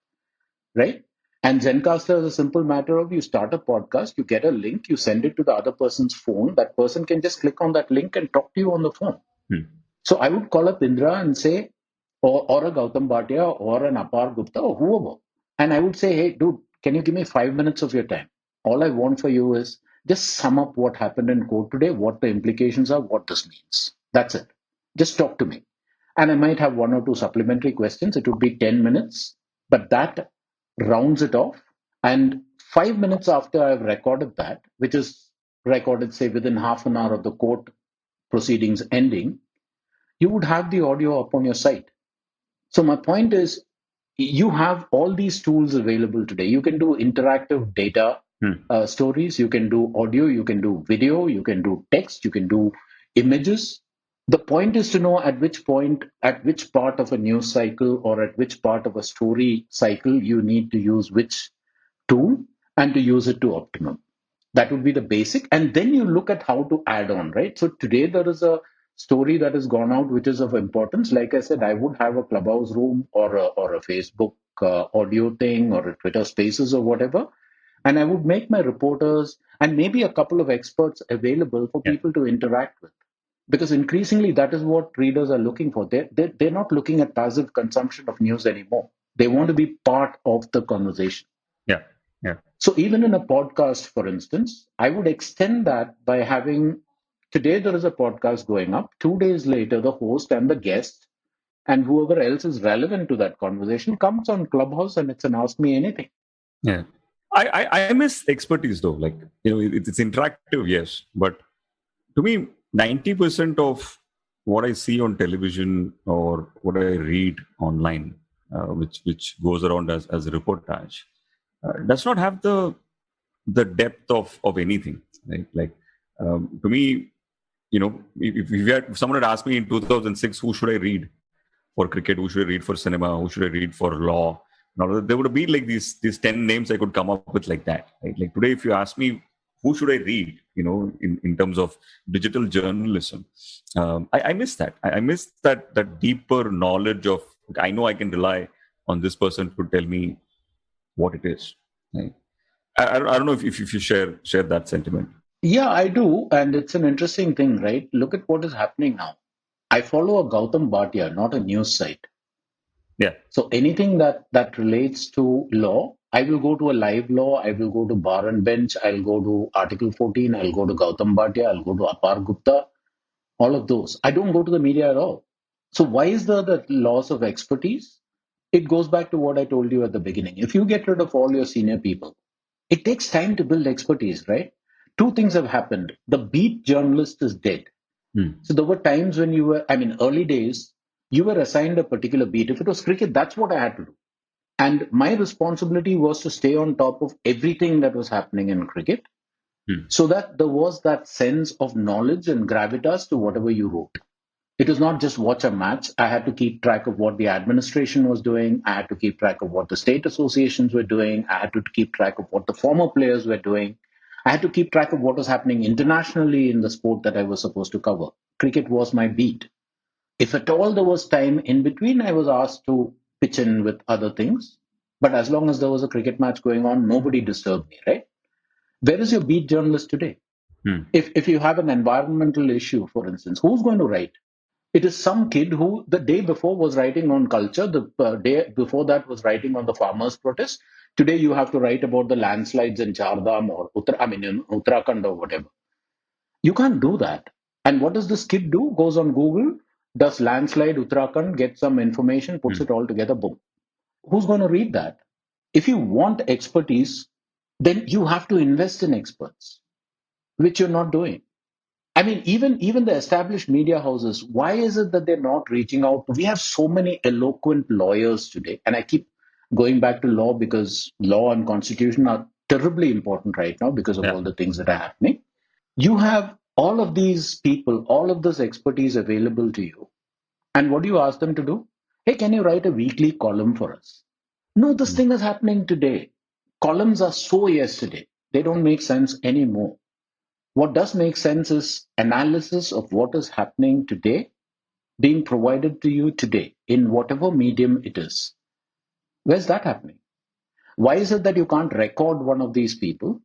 right? And Zencaster is a simple matter of you start a podcast, you get a link, you send it to the other person's phone. That person can just click on that link and talk to you on the phone. So I would call up Indra and say, or a Gautam Bhatia or an Apar Gupta or whoever. And I would say, hey, dude, can you give me 5 minutes of your time? All I want for you is just sum up what happened in court today, what the implications are, what this means. That's it. Just talk to me. And I might have 1 or 2 supplementary questions. It would be 10 minutes, but that rounds it off. And 5 minutes after I've recorded that, which is recorded, say, within half an hour of the court proceedings ending, you would have the audio up on your site. So my point is, you have all these tools available today. You can do interactive data stories, you can do audio, you can do video, you can do text, you can do images. The point is to know at which point, at which part of a news cycle or at which part of a story cycle you need to use which tool and to use it to optimum. That would be the basic. And then you look at how to add on, right? So today there is a story that has gone out which is of importance. Like I said, I would have a clubhouse room or a Facebook audio thing or a Twitter spaces or whatever. And I would make my reporters and maybe a couple of experts available for people to interact with. Because increasingly, that is what readers are looking for. They're not looking at passive consumption of news anymore. They want to be part of the conversation. Yeah. Yeah. So even in a podcast, for instance, I would extend that by having today there is a podcast going up. 2 days later, the host and the guest and whoever else is relevant to that conversation comes on Clubhouse and it's an Ask Me Anything. Yeah. I miss expertise though. Like, it's interactive, yes. But to me, 90% of what I see on television or what I read online, which goes around as a reportage, does not have the depth of anything. Right? Like, to me, if someone had asked me in 2006, who should I read for cricket, who should I read for cinema, who should I read for law, Now there would be like these 10 names I could come up with like that. Right? Like today, if you ask me who should I read, in terms of digital journalism, I miss that. I miss that deeper knowledge of, I know I can rely on this person to tell me what it is. Right? I don't know if you share that sentiment. Yeah, I do. And it's an interesting thing, right? Look at what is happening now. I follow a Gautam Bhatia, not a news site. Yeah. So anything that relates to law, I will go to a live law, I will go to bar and bench, I'll go to Article 14, I'll go to Gautam Bhatia, I'll go to Apar Gupta, all of those. I don't go to the media at all. So why is there the loss of expertise? It goes back to what I told you at the beginning. If you get rid of all your senior people, it takes time to build expertise, right? Two things have happened. The beat journalist is dead. So there were times when early days, you were assigned a particular beat. If it was cricket, that's what I had to do. And my responsibility was to stay on top of everything that was happening in cricket so that there was that sense of knowledge and gravitas to whatever you wrote. It was not just watch a match. I had to keep track of what the administration was doing. I had to keep track of what the state associations were doing. I had to keep track of what the former players were doing. I had to keep track of what was happening internationally in the sport that I was supposed to cover. Cricket was my beat. If at all there was time in between, I was asked to pitch in with other things. But as long as there was a cricket match going on, nobody disturbed me, right? Where is your beat journalist today? If you have an environmental issue, for instance, who's going to write? It is some kid who the day before was writing on culture, the day before that was writing on the farmers' protest. Today you have to write about the landslides in Chardham or in Uttarakhand or whatever. You can't do that. And what does this kid do? Goes on Google, does landslide Uttarakhand, gets some information, puts it all together, boom. Who's going to read that? If you want expertise, then you have to invest in experts, which you're not doing. Even the established media houses, why is it that they're not reaching out? We have so many eloquent lawyers today, and I keep going back to law because law and constitution are terribly important right now because of Yeah. all the things that are happening. You have all of these people, all of this expertise available to you. And what do you ask them to do? Hey, can you write a weekly column for us? No, this thing is happening today. Columns are so yesterday. They don't make sense anymore. What does make sense is analysis of what is happening today being provided to you today in whatever medium it is. Where's that happening? Why is it that you can't record one of these people,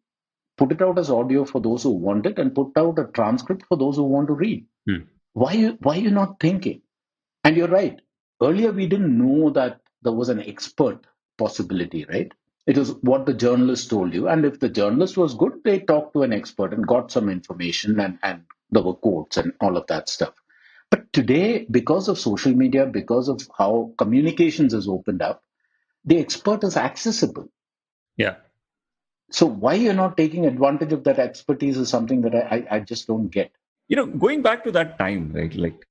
put it out as audio for those who want it, and put out a transcript for those who want to read? Why are you not thinking? And you're right. Earlier, we didn't know that there was an expert possibility, right? It was what the journalist told you. And if the journalist was good, they talked to an expert and got some information and there were quotes and all of that stuff. But today, because of social media, because of how communications has opened up, the expert is accessible. Yeah. So why you're not taking advantage of that expertise is something that I just don't get. Going back to that time, right? Like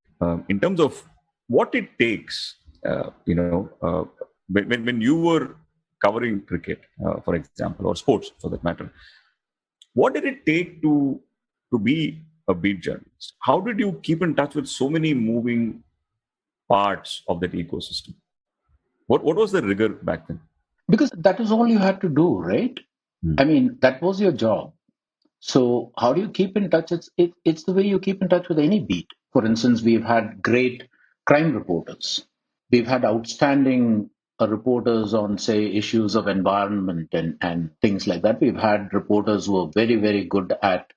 in terms of what it takes, when you were covering cricket, for example, or sports for that matter, what did it take to be a beat journalist? How did you keep in touch with so many moving parts of that ecosystem? What was the rigor back then? Because that is all you had to do, right? That was your job. So how do you keep in touch? It's the way you keep in touch with any beat. For instance, we've had great crime reporters. We've had outstanding reporters on, say, issues of environment and things like that. We've had reporters who are very, very good at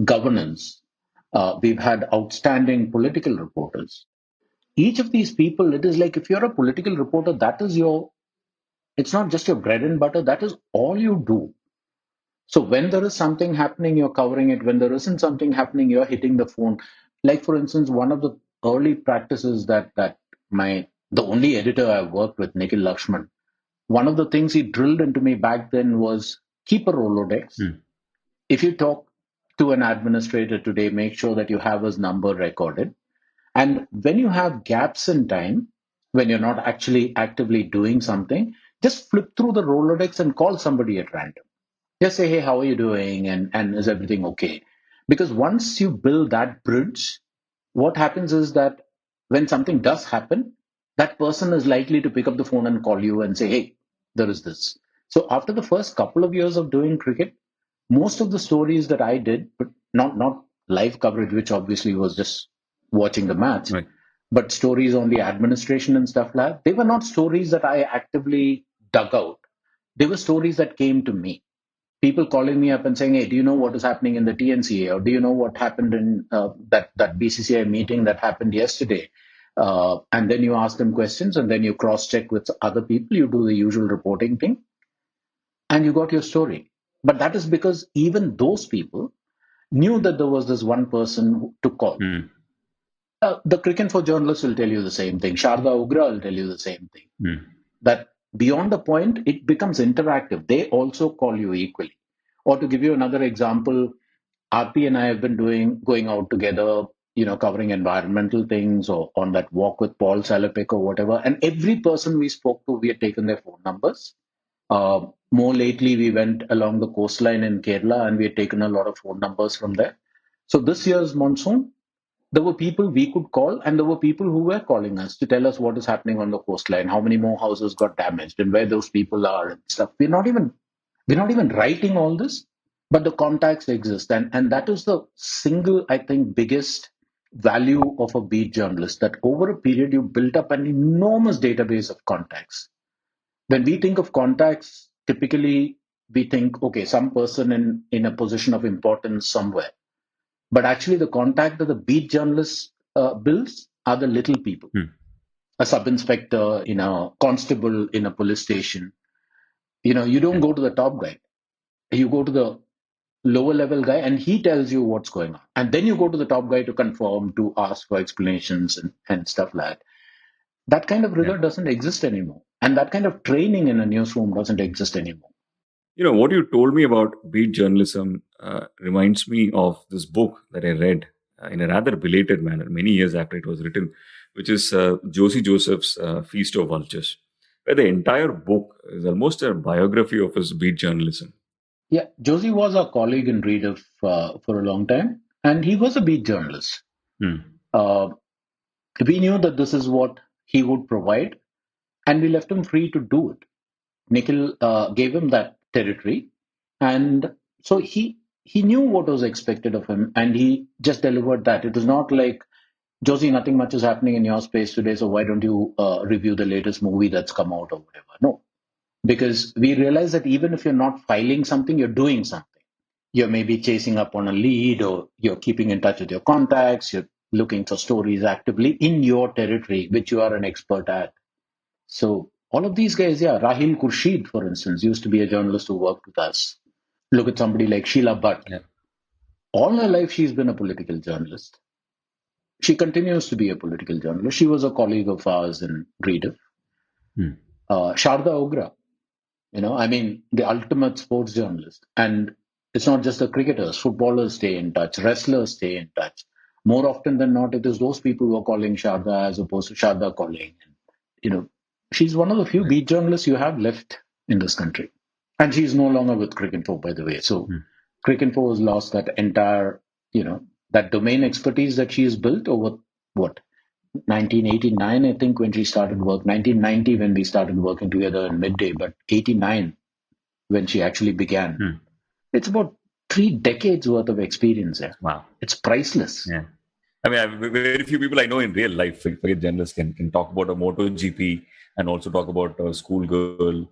governance. We've had outstanding political reporters. Each of these people, it is like if you're a political reporter, it's not just your bread and butter, that is all you do. So when there is something happening, you're covering it. When there isn't something happening, you're hitting the phone. Like for instance, one of the early practices that the only editor I worked with, Nikhil Lakshman, one of the things he drilled into me back then was keep a Rolodex. If you talk to an administrator today, make sure that you have his number recorded. And when you have gaps in time, when you're not actually actively doing something, just flip through the Rolodex and call somebody at random. Just say, hey, how are you doing? And is everything okay? Because once you build that bridge, what happens is that when something does happen, that person is likely to pick up the phone and call you and say, hey, there is this. So after the first couple of years of doing cricket, most of the stories that I did, but not live coverage, which obviously was just watching the match, Right. but stories on the administration and stuff like that, they were not stories that I actively dug out. They were stories that came to me. People calling me up and saying, "Hey, do you know what is happening in the TNCA, or do you know what happened in that BCCI meeting that happened yesterday?" And then you ask them questions, and then you cross check with other people. You do the usual reporting thing, and you got your story. But that is because even those people knew that there was this one person to call. Mm. The Cricket for journalists will tell you the same thing. Sharda Ugra will tell you the same thing. Mm. That beyond a point, it becomes interactive. They also call you equally. Or to give you another example, RP and I have been going out together, covering environmental things or on that walk with Paul Salopek or whatever. And every person we spoke to, we had taken their phone numbers. More lately, we went along the coastline in Kerala and we had taken a lot of phone numbers from there. So this year's monsoon, there were people we could call, and there were people who were calling us to tell us what is happening on the coastline, how many more houses got damaged, and where those people are and stuff. We're not even writing all this, but the contacts exist, and that is the single, I think, biggest value of a beat journalist. That over a period you built up an enormous database of contacts. When we think of contacts, typically we think, okay, some person in a position of importance somewhere. But actually, the contact that the beat journalist builds are the little people. Mm. A sub inspector, constable in a police station. You don't Yeah. go to the top guy. You go to the lower level guy, and he tells you what's going on. And then you go to the top guy to confirm, to ask for explanations and stuff like that. That kind of Yeah. rigor doesn't exist anymore. And that kind of training in a newsroom doesn't exist anymore. What you told me about beat journalism reminds me of this book that I read in a rather belated manner many years after it was written, which is Josie Joseph's Feast of Vultures, where the entire book is almost a biography of his beat journalism. Yeah, Josie was our colleague in Rediff for a long time, and he was a beat journalist. Hmm. Uh, we knew that this is what he would provide, and we left him free to do it. Nikhil gave him that territory, and so he knew what was expected of him, and he just delivered that. It was not like, Josie, nothing much is happening in your space today, so why don't you review the latest movie that's come out or whatever? No, because we realize that even if you're not filing something, you're doing something. You're maybe chasing up on a lead, or you're keeping in touch with your contacts, you're looking for stories actively in your territory, which you are an expert at. So all of these guys, yeah, Rahil Khurshid, for instance, used to be a journalist who worked with us. Look at somebody like Sheila Butt. Yeah. All her life, she's been a political journalist. She continues to be a political journalist. She was a colleague of ours in Rediff. Hmm. Sharda Ogra, I mean, the ultimate sports journalist. And it's not just the cricketers, footballers stay in touch, wrestlers stay in touch. More often than not, it is those people who are calling Sharda as opposed to Sharda calling. You know, she's one of the few Right. beat journalists you have left in this country. And she's no longer with Cricinfo, by the way. So Hmm. Cricinfo has lost that entire, that domain expertise that she has built over what, 1989, I think, when she started work. 1990 when we started working together in Midday, but 89 when she actually began. Hmm. It's about 3 decades worth of experience there. Wow. It's priceless. Yeah. I mean, very few people I know in real life, cricket journalists, can talk about a MotoGP and also talk about a schoolgirl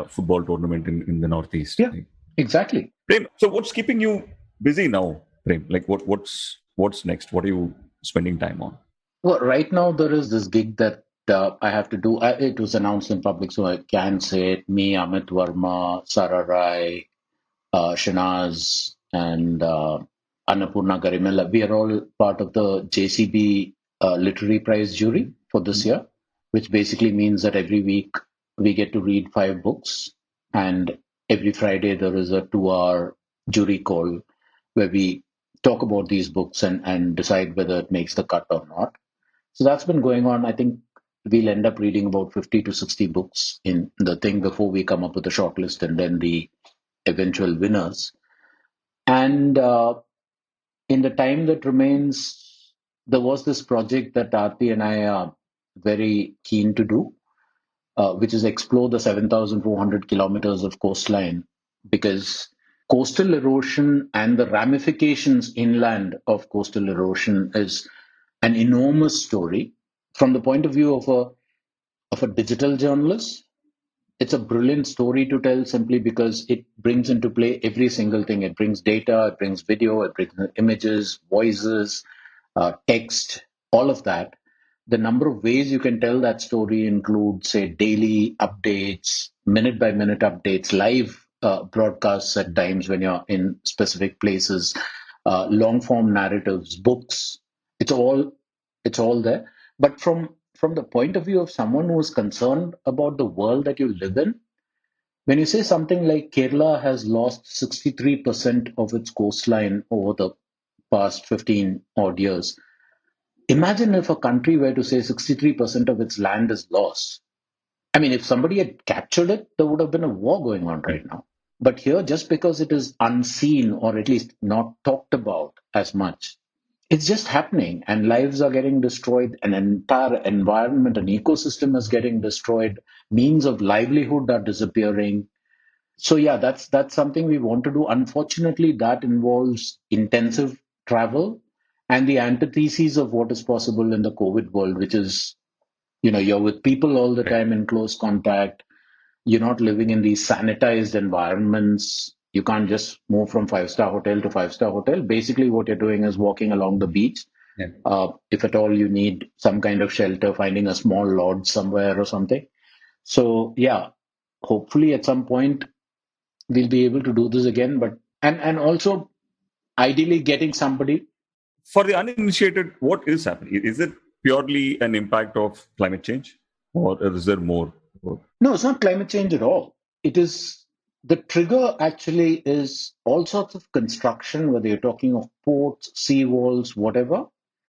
football tournament in the Northeast. Yeah, exactly. Prem, so what's keeping you busy now, Prem? Like what's next? What are you spending time on? Well, right now there is this gig that I have to do. It was announced in public, so I can say it. Me, Amit Verma, Sara Rai, Shanaz, and Annapurna Garimella. We are all part of the JCB Literary Prize jury for this year, which basically means that every week we get to read 5 books, and every Friday there is a 2-hour jury call where we talk about these books and decide whether it makes the cut or not. So that's been going on. I think we'll end up reading about 50 to 60 books in the thing before we come up with a short list and then the eventual winners. And in the time that remains, there was this project that Aarti and I are very keen to do. which is explore the 7,400 kilometers of coastline, because coastal erosion and the ramifications inland of coastal erosion is an enormous story. From the point of view of a digital journalist, it's a brilliant story to tell simply because it brings into play every single thing. It brings data, it brings video, it brings images, voices, text, all of that. The number of ways you can tell that story include, say, daily updates, minute by minute updates, live broadcasts at times when you're in specific places, long form narratives, books. It's all it's all there. But from the point of view of someone who is concerned about the world that you live in, when you say something like Kerala has lost 63% of its coastline over the past 15 odd years, imagine if a country were to say 63% of its land is lost. I mean, if somebody had captured it, there would have been a war going on right now. But here, just because it is unseen or at least not talked about as much, it's just happening, and lives are getting destroyed. An entire environment, an ecosystem is getting destroyed. Means of livelihood are disappearing. So yeah, that's something we want to do. Unfortunately, that involves intensive travel and the antithesis of what is possible in the COVID world, which is, you're with people all the Right. time in close contact. You're not living in these sanitized environments. You can't just move from five-star hotel to five-star hotel. Basically, what you're doing is walking along the beach. Yeah. If at all you need some kind of shelter, finding a small lodge somewhere or something. So yeah, hopefully at some point we'll be able to do this again. But and also ideally getting somebody. For the uninitiated, what is happening? Is it purely an impact of climate change, or is there more? No, it's not climate change at all. It is the trigger actually is all sorts of construction, whether you're talking of ports, sea walls, whatever,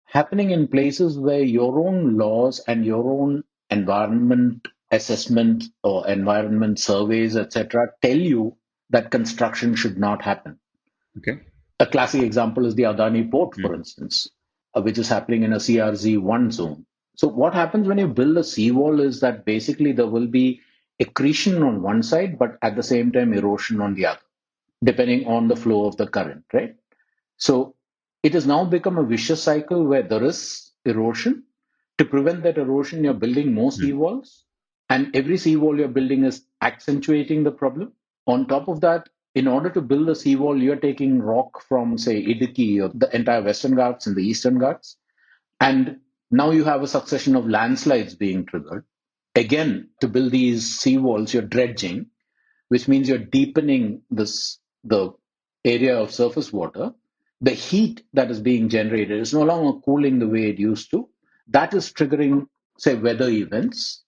happening in places where your own laws and your own environment assessment or environment surveys, etc., tell you that construction should not happen. Okay. A classic example is the Adani port, for Mm. instance, which is happening in a CRZ1 zone. So, what happens when you build a seawall is that basically there will be accretion on one side, but at the same time, erosion on the other, depending on the flow of the current, right? So, it has now become a vicious cycle where there is erosion. To prevent that erosion, you're building more Mm. seawalls, and every seawall you're building is accentuating the problem. On top of that, in order to build a seawall, you're taking rock from, say, Idiki or the entire Western Ghats and the Eastern Ghats. And now you have a succession of landslides being triggered. Again, to build these seawalls, you're dredging, which means you're deepening the area of surface water. The heat that is being generated is no longer cooling the way it used to. That is triggering, say, weather events.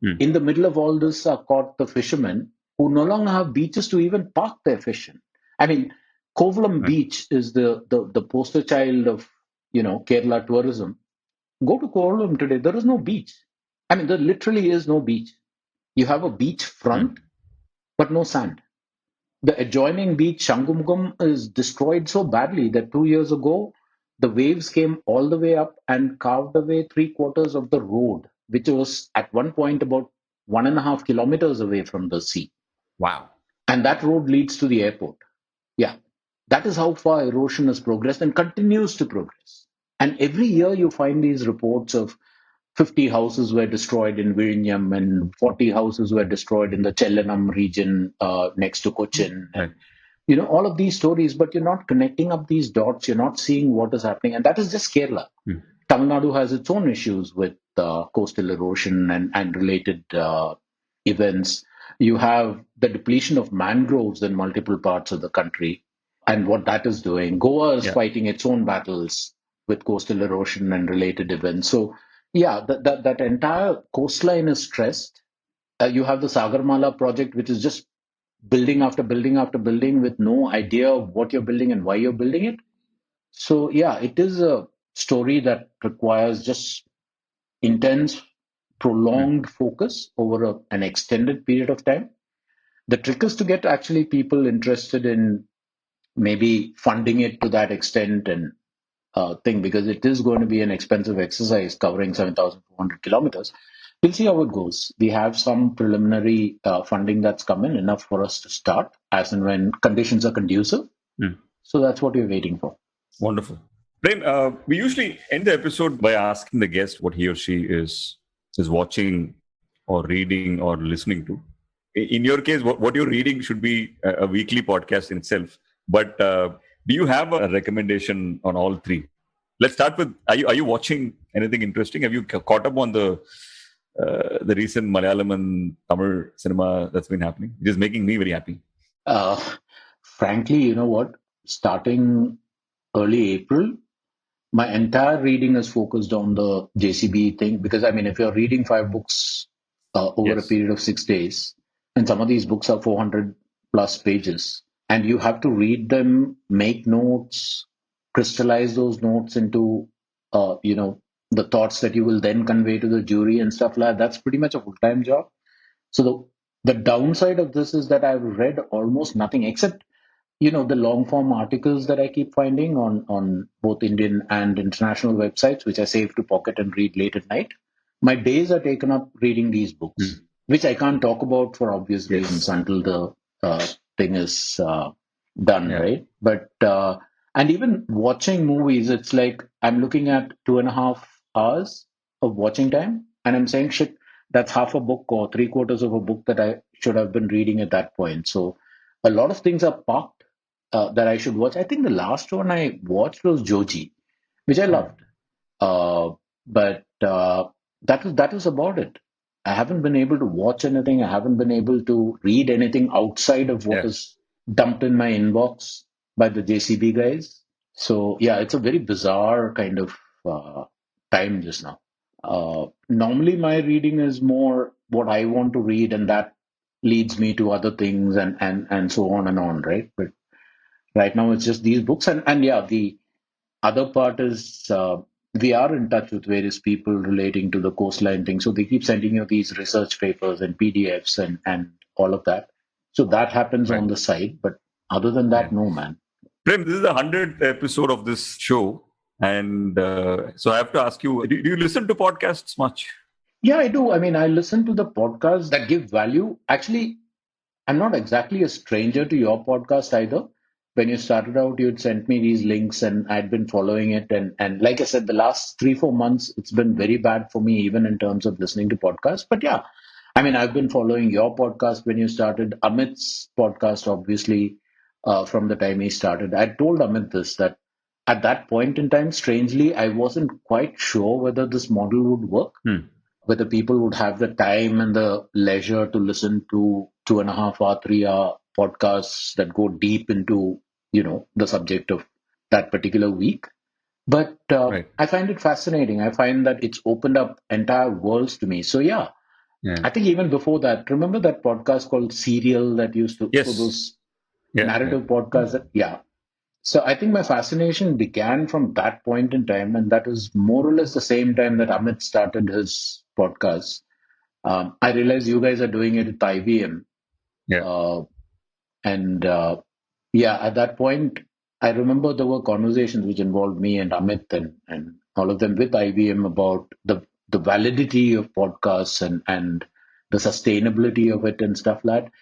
Mm. In the middle of all this are caught the fishermen who no longer have beaches to even park their fish in. I mean, Kovalam Right. Beach is the poster child of Kerala tourism. Go to Kovalam today, there is no beach. I mean, there literally is no beach. You have a beach Mm. front, but no sand. The adjoining beach, Shangumgum, is destroyed so badly that 2 years ago, the waves came all the way up and carved away three-quarters of the road, which was at one point about 1.5 kilometers away from the sea. Wow. And that road leads to the airport. Yeah, that is how far erosion has progressed and continues to progress. And every year you find these reports of 50 houses were destroyed in Virinjam and 40 houses were destroyed in the Chellanam region next to Cochin. Right. And all of these stories, but you're not connecting up these dots. You're not seeing what is happening. And that is just Kerala. Mm. Tamil Nadu has its own issues with coastal erosion and related events. You have the depletion of mangroves in multiple parts of the country and what that is doing. Goa is Yeah. fighting its own battles with coastal erosion and related events. So, yeah, that entire coastline is stressed. You have the Sagarmala project, which is just building after building after building with no idea of what you're building and why you're building it. So, yeah, it is a story that requires just intense, Mm. prolonged focus over an extended period of time. The trick is to get actually people interested in maybe funding it to that extent and thing, because it is going to be an expensive exercise covering 7,400 kilometers. We'll see how it goes. We have some preliminary funding that's come in, enough for us to start as and when conditions are conducive. So that's what we're waiting for. Wonderful. Prem, we usually end the episode by asking the guest what he or she is watching or reading or listening to. In your case, what you're reading should be a weekly podcast in itself. But do you have a recommendation on all three? Let's start with: Are you watching anything interesting? Have you caught up on the recent Malayalam and Tamil cinema that's been happening? It is making me very happy. Uh, Frankly, you know what? Starting early April, my entire reading is focused on the JCB thing because I mean, if you're reading 5 books over a Yes. period of 6 days, and some of these books are 400 plus pages, and you have to read them, make notes, crystallize those notes into, the thoughts that you will then convey to the jury and stuff like that. That's pretty much a full time job. So the downside of this is that I've read almost nothing except the long form articles that I keep finding on both Indian and international websites, which I save to pocket and read late at night. My days are taken up reading these books, which I can't talk about for obvious reasons Yes. until the thing is done, Yeah. right? But and even watching movies, it's like I'm looking at 2.5 hours of watching time, and I'm saying, shit, that's half a book or three-quarters of a book that I should have been reading at that point. So a lot of things are parked that I should watch. I think the last one I watched was Joji, which I loved. But that was about it. I haven't been able to watch anything. I haven't been able to read anything outside of what Yeah. is dumped in my inbox by the JCB guys. So yeah, it's a very bizarre kind of time just now. Normally, my reading is more what I want to read, and that leads me to other things and so on and on, right? But right now, it's just these books, and yeah, the other part is we are in touch with various people relating to the coastline thing. So they keep sending you these research papers and PDFs and all of that. So that happens Right. on the side. But other than that, Yeah. no, man. Prem, this is the 100th episode of this show. And so I have to ask you, do you listen to podcasts much? Yeah, I do. I mean, I listen to the podcasts that give value. Actually, I'm not exactly a stranger to your podcast either. When you started out, you'd sent me these links and I'd been following it. And like I said, the last 3, 4 months, it's been very bad for me, even in terms of listening to podcasts. But yeah, I mean, I've been following your podcast when you started, Amit's podcast, obviously, from the time he started. I told Amit this that at that point in time, strangely, I wasn't quite sure whether this model would work, whether people would have the time and the leisure to listen to 2.5 hour, 3 hour podcasts that go deep into, the subject of that particular week. But Right. I find it fascinating. I find that it's opened up entire worlds to me. So yeah, Yeah. I think even before that, remember that podcast called Serial that used to, so Yes. those Yeah. Yeah. narrative podcasts yeah. So I think my fascination began from that point in time, and that was more or less the same time that Amit started his podcast. I realize you guys are doing it with IVM. Yeah. Uh, and yeah, at that point, I remember there were conversations which involved me and Amit and all of them with IVM about the validity of podcasts and the sustainability of it and stuff like that.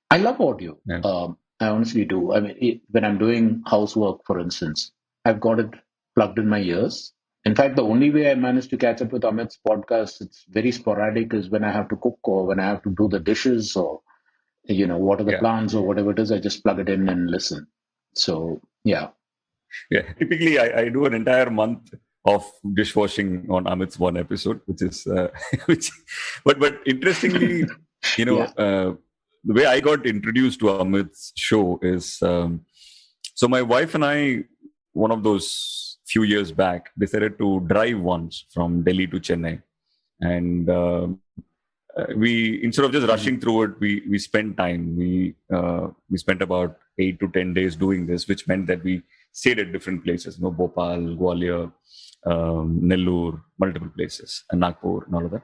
I love audio. Yeah. I honestly do. I mean, when I'm doing housework, for instance, I've got it plugged in my ears. In fact, the only way I manage to catch up with Amit's podcast, it's very sporadic, is when I have to cook or when I have to do the dishes or, what are the Yeah. plans or whatever it is, I just plug it in and listen. So, yeah. Yeah. Typically, I do an entire month of dishwashing on Amit's one episode, which is which. But interestingly, Yeah. the way I got introduced to Amit's show is so my wife and I, one of those few years back, decided to drive once from Delhi to Chennai, and we, instead of just rushing Mhm. through it, we spent time. We spent about 8 to 10 days doing this, which meant that we stayed at different places, Bhopal, Gwalior, Nellore, multiple places, and Nagpur, and all of that.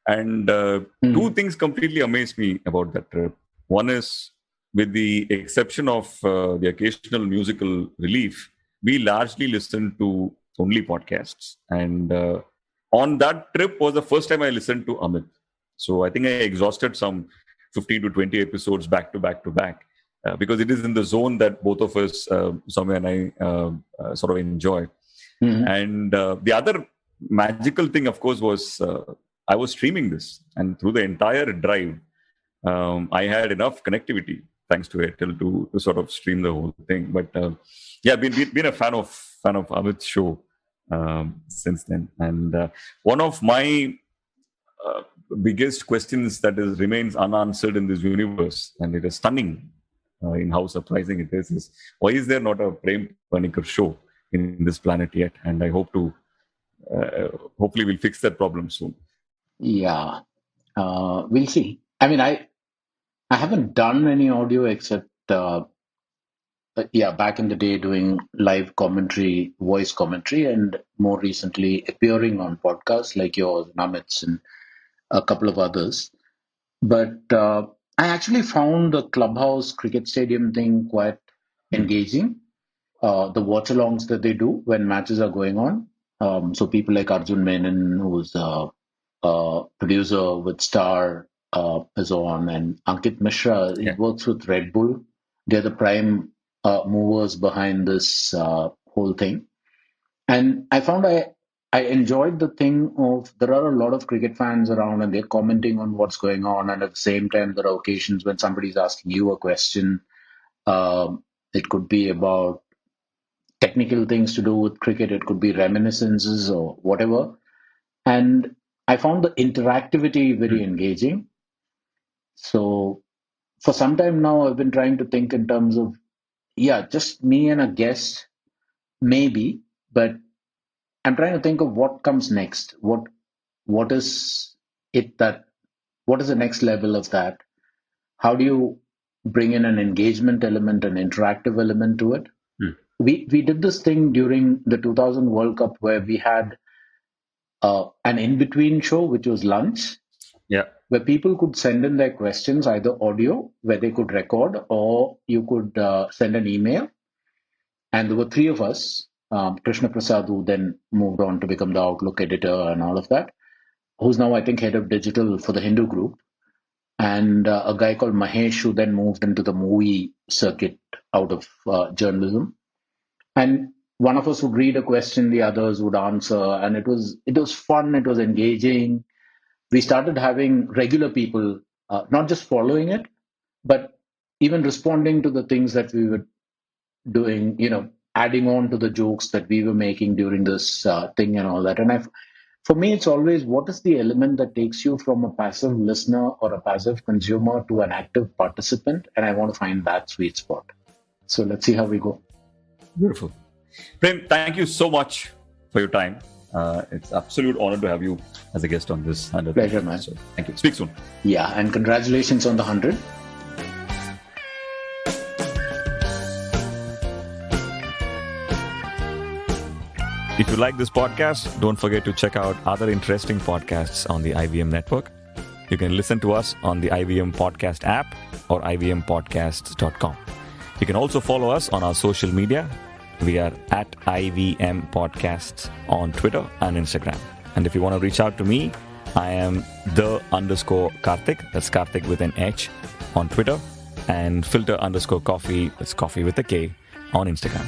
And two Mm. things completely amazed me about that trip. One is, with the exception of the occasional musical relief, we largely listened to only podcasts. And on that trip was the first time I listened to Amit. So I think I exhausted some 15 to 20 episodes back to back to back because it is in the zone that both of us, Soumya and I, sort of enjoy. Mhm. And the other magical thing, of course, was I was streaming this, and through the entire drive, I had enough connectivity thanks to Airtel to sort of stream the whole thing. But yeah, been a fan of Amit's show since then. And one of my biggest questions that remains unanswered in this universe, and it is stunning in how surprising it is why is there not a Prem Panicker show in this planet yet? And I hope to hopefully we'll fix that problem soon. Yeah, we'll see. I mean, I haven't done any audio except yeah, back in the day doing live commentary, voice commentary, and more recently appearing on podcasts like yours, Namit's, and a couple of others. But I actually found the clubhouse cricket stadium thing quite engaging. The watch alongs that they do when matches are going on. So people like Arjun Menon, who's producer with Star, is on, and Ankit Mishra, he Yeah. works with Red Bull. They're the prime movers behind this whole thing. And I found I enjoyed the thing of there are a lot of cricket fans around and they're commenting on what's going on. And at the same time, there are occasions when somebody's asking you a question. It could be about technical things to do with cricket, it could be reminiscences or whatever. And I found the interactivity very engaging. So for some time now, I've been trying to think in terms of, yeah, just me and a guest, maybe, but I'm trying to think of what comes next. What is it that what is the next level of that? How do you bring in an engagement element, an interactive element to it? We did this thing during the 2000 World Cup where we had an in between show, which was lunch, Yeah. where people could send in their questions, either audio, where they could record, or you could send an email. And there were three of us. Krishna Prasad, who then moved on to become the Outlook editor and all of that, who's now, I think, head of digital for the Hindu group, and a guy called Mahesh, who then moved into the movie circuit out of journalism. And one of us would read a question, the others would answer, and it was fun, it was engaging. We started having regular people, not just following it, but even responding to the things that we were doing, adding on to the jokes that we were making during this thing and all that. And for me, it's always what is the element that takes you from a passive listener or a passive consumer to an active participant? And I want to find that sweet spot. So let's see how we go. Beautiful. Prem, thank you so much for your time. It's absolute honor to have you as a guest on this 100th Pleasure, man. episode. Thank you. Speak soon. Yeah, and congratulations on the 100. If you like this podcast, don't forget to check out other interesting podcasts on the IVM network. You can listen to us on the IVM Podcast app or ivmpodcasts.com. You can also follow us on our social media. We are at IVM Podcasts on Twitter and Instagram. And if you want to reach out to me, I am _Karthik. That's Karthik with an H on Twitter. And filter_coffee. That's coffee with a K on Instagram.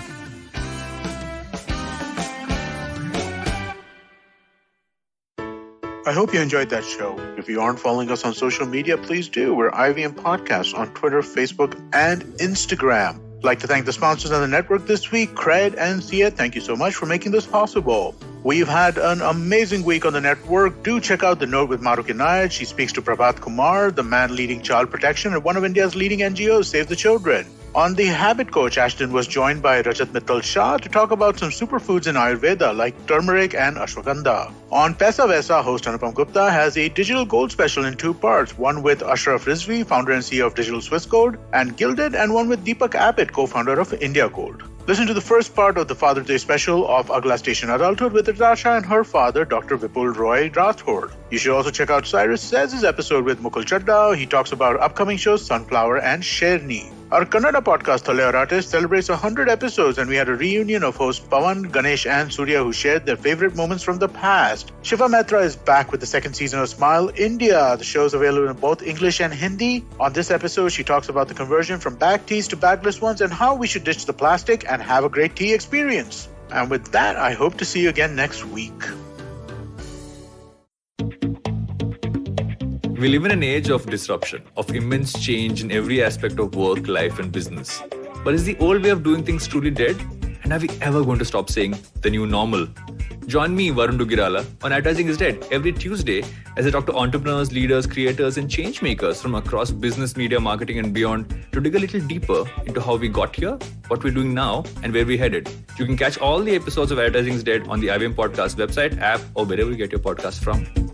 I hope you enjoyed that show. If you aren't following us on social media, please do. We're IVM Podcasts on Twitter, Facebook, and Instagram. I'd like to thank the sponsors on the network this week, Cred and Thea. Thank you so much for making this possible. We've had an amazing week on the network. Do check out The Note with Mahrukh Inayat. She speaks to Prabhat Kumar, the man leading child protection at one of India's leading NGOs, Save the Children. On The Habit Coach, Ashton was joined by Rajat Mittal Shah to talk about some superfoods in Ayurveda like turmeric and ashwagandha. On Paisa Vaisa, host Anupam Gupta has a digital gold special in two parts, one with Ashraf Rizvi, founder and CEO of Digital Swiss Code, and Gilded, and one with Deepak Abid, co-founder of India Gold. Listen to the first part of the Father's Day special of Agla Station Adulthood with Natasha and her father, Dr. Vipul Roy Rathod. You should also check out Cyrus Says' episode with Mukul Chadda. He talks about upcoming shows Sunflower and Sherni. Our Kannada podcast, Thale Artist, celebrates 100 episodes, and we had a reunion of hosts Pawan, Ganesh, and Surya who shared their favorite moments from the past. Shiva Mehta is back with the second season of Smile India. The show is available in both English and Hindi. On this episode, she talks about the conversion from bag teas to bagless ones and how we should ditch the plastic and have a great tea experience. And with that, I hope to see you again next week. We live in an age of disruption, of immense change in every aspect of work, life, and business. But is the old way of doing things truly dead? And are we ever going to stop saying the new normal? Join me, Varun Dugirala, on Advertising is Dead every Tuesday as I talk to entrepreneurs, leaders, creators, and change makers from across business, media, marketing, and beyond to dig a little deeper into how we got here, what we're doing now, and where we're headed. You can catch all the episodes of Advertising is Dead on the IVM Podcast website, app, or wherever you get your podcast from.